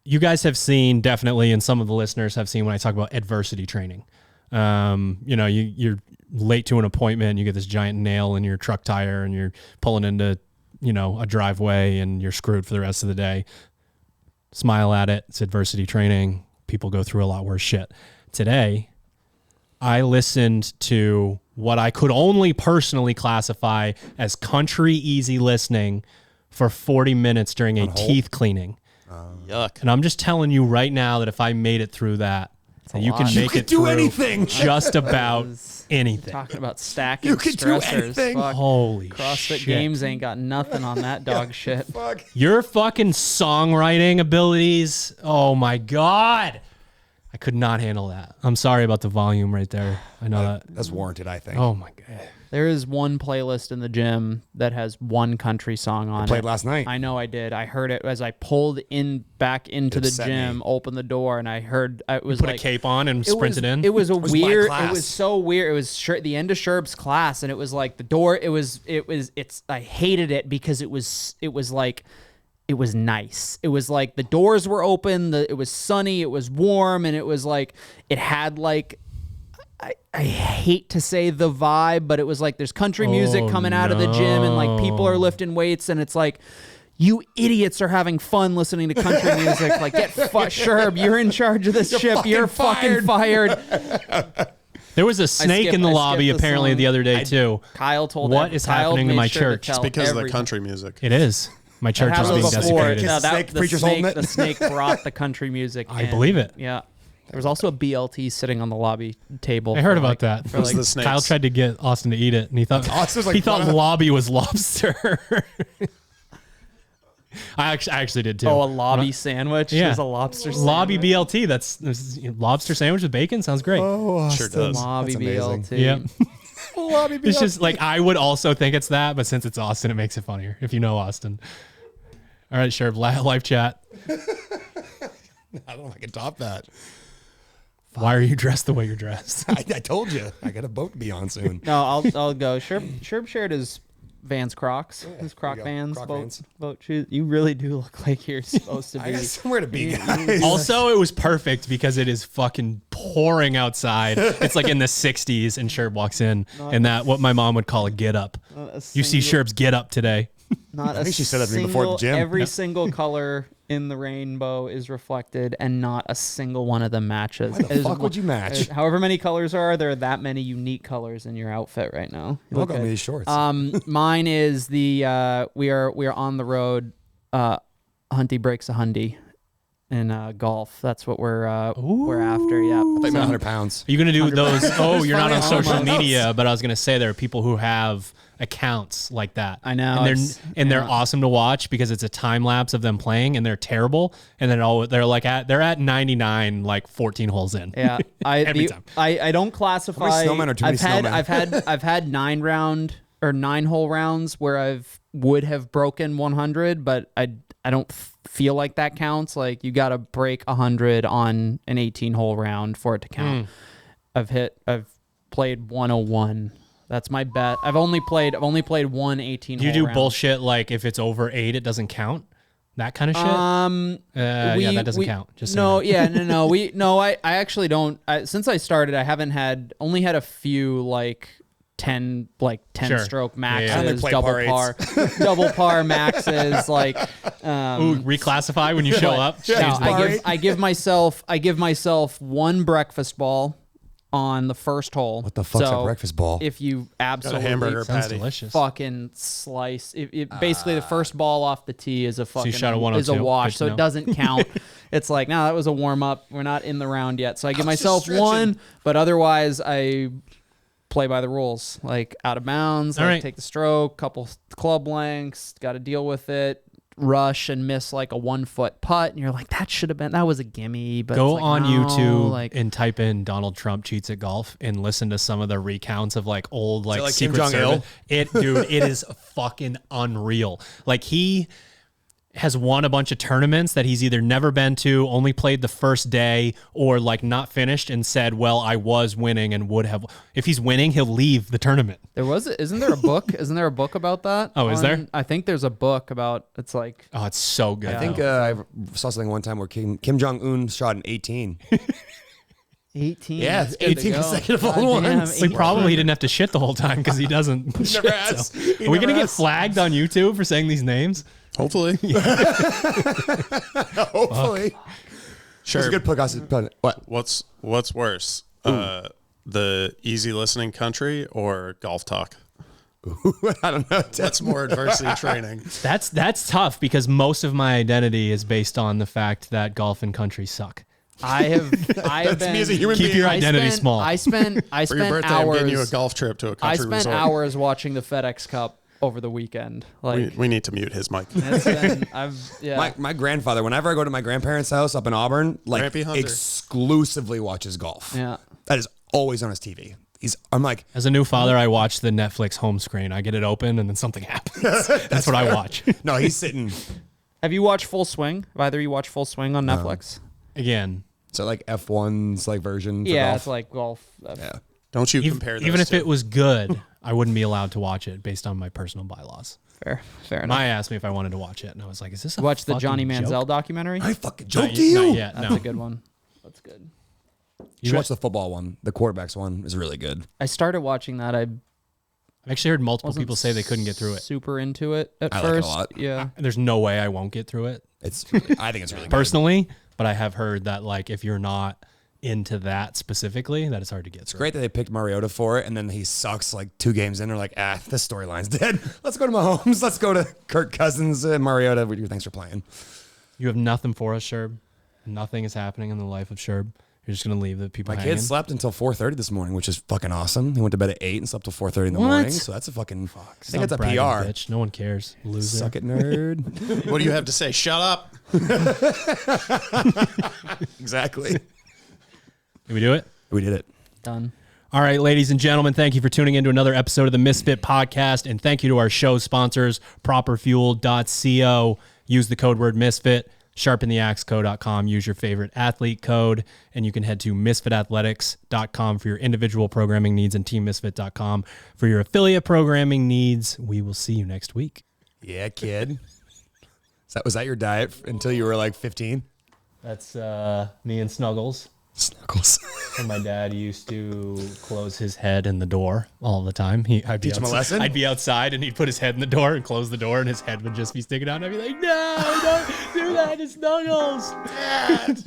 Speaker 1: You guys have seen, definitely, and some of the listeners have seen when I talk about adversity training. You're late to an appointment, you get this giant nail in your truck tire and you're pulling into, a driveway and you're screwed for the rest of the day. Smile at it. It's adversity training. People go through a lot worse shit. Today, I listened to what I could only personally classify as country easy listening for 40 minutes during a teeth cleaning.
Speaker 4: Yuck.
Speaker 1: And I'm just telling you right now that if I made it through that, you can make it through
Speaker 2: anything.
Speaker 1: Just about anything.
Speaker 3: Talking about stacking
Speaker 2: You could do
Speaker 3: stressors.
Speaker 2: anything.
Speaker 3: Fuck.
Speaker 1: Holy
Speaker 3: CrossFit
Speaker 1: shit.
Speaker 3: Games ain't got nothing on that dog shit.
Speaker 2: Fuck.
Speaker 1: Your fucking songwriting abilities. Oh my God. I could not handle that. I'm sorry about the volume right there. I know that.
Speaker 2: That's warranted, I think.
Speaker 1: Oh my God.
Speaker 3: There is one playlist in the gym that has one country song on it.
Speaker 2: Played last night.
Speaker 3: I know I did. I heard it as I pulled back into the
Speaker 2: upset
Speaker 3: gym,
Speaker 2: me.
Speaker 3: opened the door, and I heard it was
Speaker 1: Put
Speaker 3: like
Speaker 1: a cape on and sprinted in.
Speaker 3: It was a
Speaker 2: was my
Speaker 3: weird. It
Speaker 2: class.
Speaker 3: was so weird. It was the end of Sherb's class, and it was like the door. I hated it because it was like. It was nice. It was like the doors were open. It was sunny. It was warm, and it was like it had like I hate to say the vibe, but it was like there's country music coming out of the gym, and like people are lifting weights, and it's like you idiots are having fun listening to country music. Like get Sherb, you're in charge of this ship. You're fucking fired.
Speaker 1: There was a snake in the lobby apparently the other day too.
Speaker 3: Kyle told
Speaker 1: what is happening to my church?
Speaker 4: It's because of the country music.
Speaker 1: It is. My church is being desecrated.
Speaker 3: No,
Speaker 2: The
Speaker 3: the snake brought the country music.
Speaker 1: I believe it.
Speaker 3: Yeah. There was also a BLT sitting on the lobby table.
Speaker 1: I heard about that.
Speaker 3: for like-
Speaker 4: the snakes.
Speaker 1: Kyle tried to get Austin to eat it, and he thought
Speaker 2: Austin's like,
Speaker 1: he thought
Speaker 2: "What?"
Speaker 1: lobby was lobster. I actually did too.
Speaker 3: a lobby sandwich.
Speaker 1: Yeah.
Speaker 3: There's a lobster sandwich.
Speaker 1: Lobby BLT. That's lobster sandwich with bacon. Sounds great.
Speaker 4: Sure does.
Speaker 3: Lobby
Speaker 2: That's amazing.
Speaker 3: BLT.
Speaker 1: Yeah.
Speaker 2: Lobby
Speaker 1: It's just like I would also think it's that, but since it's Austin, it makes it funnier. If you know Austin. All right, sure. Live chat.
Speaker 2: I don't know if I can top that.
Speaker 1: Why are you dressed the way you're dressed?
Speaker 2: I told you. I got a boat to be on soon.
Speaker 3: No, I'll go. Sherb shared his Vans Crocs, his Croc
Speaker 2: there you go.
Speaker 3: Vans,
Speaker 2: Croc
Speaker 3: boat,
Speaker 2: Vans.
Speaker 3: boat shoes. You really do look like you're supposed to
Speaker 2: I
Speaker 3: be.
Speaker 2: got somewhere to be, guys.
Speaker 1: Also, it was perfect because it is fucking pouring outside. It's like in the 60s, and Sherb walks in, and that what my mom would call a get up. You see Sherb's get up today.
Speaker 3: Not
Speaker 2: I
Speaker 3: a
Speaker 2: think she said that to me before at the
Speaker 3: single-
Speaker 2: gym.
Speaker 3: Every
Speaker 2: Yep.
Speaker 3: single color in the rainbow is reflected, and not a single one of them matches.
Speaker 2: Why the fuck would you match?
Speaker 3: However many colors there are that many unique colors in your outfit right now. You
Speaker 2: Look
Speaker 3: look
Speaker 2: at
Speaker 3: good.
Speaker 2: me, these shorts.
Speaker 3: Mine is the we are on the road. Hunty breaks a hundy in golf. That's what we're after. Yeah,
Speaker 2: Like 100 pounds.
Speaker 1: Are you gonna do those? Oh, you're not on
Speaker 3: funny.
Speaker 1: social
Speaker 3: Almost.
Speaker 1: media, but I was gonna say there are people who have accounts like that.
Speaker 3: I know,
Speaker 1: and
Speaker 3: it's-
Speaker 1: they're
Speaker 3: yeah.
Speaker 1: awesome to watch because it's a time lapse of them playing, and they're terrible, and then they're at 99, like 14 holes in.
Speaker 3: Yeah,
Speaker 1: Every time.
Speaker 3: I don't classify.
Speaker 2: How many snowmen or too many snowmen?
Speaker 3: I've had 9 hole rounds where would have broken 100, but I don't feel like that counts. Like you got to break 100 on an 18 hole round for it to count. I've played 101. That's my bet. I've only played one 18
Speaker 1: Do you
Speaker 3: hole
Speaker 1: do
Speaker 3: round.
Speaker 1: bullshit like if it's over 8, it doesn't count? That kind of shit? Yeah, that doesn't count. Just
Speaker 3: no,
Speaker 1: so you know.
Speaker 3: yeah, I actually don't. Since I started, I haven't only had a few like 10
Speaker 1: Sure.
Speaker 3: stroke
Speaker 1: Yeah, yeah.
Speaker 2: I only
Speaker 3: maxes,
Speaker 2: play
Speaker 3: double
Speaker 2: par
Speaker 3: par, double par maxes. Like,
Speaker 1: Ooh, reclassify when you show up.
Speaker 3: no,
Speaker 1: Change the
Speaker 2: par
Speaker 1: numbers.
Speaker 3: I give myself one breakfast ball on the first hole.
Speaker 2: What the fuck's
Speaker 3: so
Speaker 2: a breakfast ball?
Speaker 3: If you absolutely
Speaker 4: hamburger
Speaker 1: Sounds
Speaker 4: patty.
Speaker 1: delicious.
Speaker 3: fucking slice. Basically, the first ball off the tee is a fucking
Speaker 1: shot a
Speaker 3: is a
Speaker 1: 102.
Speaker 3: wash,
Speaker 1: Good to
Speaker 3: so
Speaker 1: know.
Speaker 3: it doesn't count. It's like, no, that was a warm up. We're not in the round yet, so I give myself
Speaker 2: stretching.
Speaker 3: one. But otherwise, I play by the rules, like out of bounds,
Speaker 1: All
Speaker 3: like
Speaker 1: right.
Speaker 3: take the stroke, couple club lengths, got to deal with it. Rush and miss like a 1 foot putt, and you're like, that was a gimme. But
Speaker 1: Go
Speaker 3: it's like,
Speaker 1: on
Speaker 3: no,
Speaker 1: YouTube
Speaker 3: like,
Speaker 1: and type in Donald Trump cheats at golf and listen to some of the recounts of like old like,
Speaker 2: like Kim
Speaker 1: Secret
Speaker 2: Jong-il?
Speaker 1: Service. Dude, it is fucking unreal. Like he has won a bunch of tournaments that he's either never been to, only played the first day, or like not finished and said, well, I was winning and would have. If he's winning, he'll leave the tournament.
Speaker 3: isn't there a book? Isn't there a book about that?
Speaker 1: Oh, is there?
Speaker 3: I think there's a book about. It's like.
Speaker 1: Oh, it's so good.
Speaker 2: I think I saw something one time where Kim Jong-un shot an 18.
Speaker 3: 18.
Speaker 2: Yeah,
Speaker 3: That's good to
Speaker 2: 18
Speaker 3: go.
Speaker 2: consecutive hole
Speaker 3: Goddamn,
Speaker 2: ones.
Speaker 1: Like, probably he didn't have to shit the whole time because he doesn't. shit,
Speaker 2: has.
Speaker 1: so.
Speaker 2: He
Speaker 1: Are we
Speaker 2: never
Speaker 1: gonna get
Speaker 2: has.
Speaker 1: flagged on YouTube for saying these names?
Speaker 4: Hopefully.
Speaker 2: Hopefully.
Speaker 4: Sure.
Speaker 2: It's a good podcast. What?
Speaker 4: What's worse? The easy listening country or golf talk?
Speaker 2: I don't know.
Speaker 4: That's more adversity training.
Speaker 1: That's tough because most of my identity is based on the fact that golf and country suck.
Speaker 3: I have been.
Speaker 2: me as a human
Speaker 1: Keep your identity small.
Speaker 3: I spent
Speaker 4: For your birthday, I'm
Speaker 3: hours.
Speaker 4: getting you a golf trip to a
Speaker 3: I
Speaker 4: country
Speaker 3: spent
Speaker 4: resort.
Speaker 3: hours watching the FedEx Cup over the weekend. Like
Speaker 4: We need to mute his mic.
Speaker 2: My grandfather, whenever I go to my grandparents' house up in Auburn, like
Speaker 4: Grampy Hunter.
Speaker 2: exclusively watches golf.
Speaker 3: Yeah.
Speaker 2: That is always on his TV. I'm like,
Speaker 1: As a new father, I watch the Netflix home screen. I get it open and then something happens. That's what I watch.
Speaker 2: no, he's sitting.
Speaker 3: Have you watched Full Swing? Have either you watched Full Swing on Netflix?
Speaker 1: Again,
Speaker 2: So like F1's like version. For
Speaker 3: Yeah,
Speaker 2: golf.
Speaker 3: it's like golf.
Speaker 2: Yeah.
Speaker 4: Don't you compare those
Speaker 1: even if
Speaker 4: two.
Speaker 1: it was good, I wouldn't be allowed to watch it based on my personal bylaws.
Speaker 3: Fair enough.
Speaker 1: Maya asked me if I wanted to watch it, and I was like, "Is this a
Speaker 3: Watch the
Speaker 1: fucking
Speaker 3: Johnny Manziel
Speaker 1: joke?
Speaker 3: documentary.
Speaker 2: I fucking
Speaker 1: Not
Speaker 2: joked to
Speaker 1: yet-
Speaker 2: you.
Speaker 1: Not yet.
Speaker 3: That's
Speaker 1: No.
Speaker 3: a good one. That's good.
Speaker 2: You should watch the football one. The quarterbacks one is really good.
Speaker 3: I started watching that. I
Speaker 1: I've actually heard multiple
Speaker 3: wasn't
Speaker 1: people say they couldn't get through it.
Speaker 3: Super into it at
Speaker 2: I like it a
Speaker 3: first.
Speaker 2: lot.
Speaker 3: Yeah.
Speaker 1: There's no way I won't get through it
Speaker 2: I think it's really good.
Speaker 1: personally, but I have heard that like if you're not into that specifically, that it's hard to get through.
Speaker 2: Great that they picked Mariota for it, and then he sucks like 2 games in. They're like, this storyline's dead. Let's go to Mahomes. Let's go to Kirk Cousins and Mariota. Thanks for playing.
Speaker 1: You have nothing for us, Sherb. Nothing is happening in the life of Sherb. You're just gonna leave the people.
Speaker 2: My
Speaker 1: hanging.
Speaker 2: kid slept until 4:30 this morning, which is fucking awesome. He went to bed at 8 and slept till 4:30 in the
Speaker 1: What?
Speaker 2: morning. So that's a fucking. I think
Speaker 1: Stop
Speaker 2: that's a
Speaker 1: bragging,
Speaker 2: PR.
Speaker 1: Bitch. No one cares. Loser.
Speaker 2: Suck it, nerd.
Speaker 4: What do you have to say? Shut up.
Speaker 2: Exactly.
Speaker 1: Did we do it?
Speaker 2: We did it.
Speaker 3: Done.
Speaker 1: All right, ladies and gentlemen, thank you for tuning into another episode of the Misfit Podcast, and thank you to our show sponsors, properfuel.co. Use the code word Misfit, sharpentheaxeco.com. Use your favorite athlete code, and you can head to misfitathletics.com for your individual programming needs and teammisfit.com for your affiliate programming needs. We will see you next week.
Speaker 2: Yeah, kid. Was that your diet until you were like 15?
Speaker 1: That's me and Snuggles.
Speaker 2: Snuggles.
Speaker 1: And my dad used to close his head in the door all the time. I'd
Speaker 2: Teach him a lesson?
Speaker 1: I'd be outside and he'd put his head in the door and close the door and his head would just be sticking out. And I'd be like, no, don't do that to Snuggles. Dad.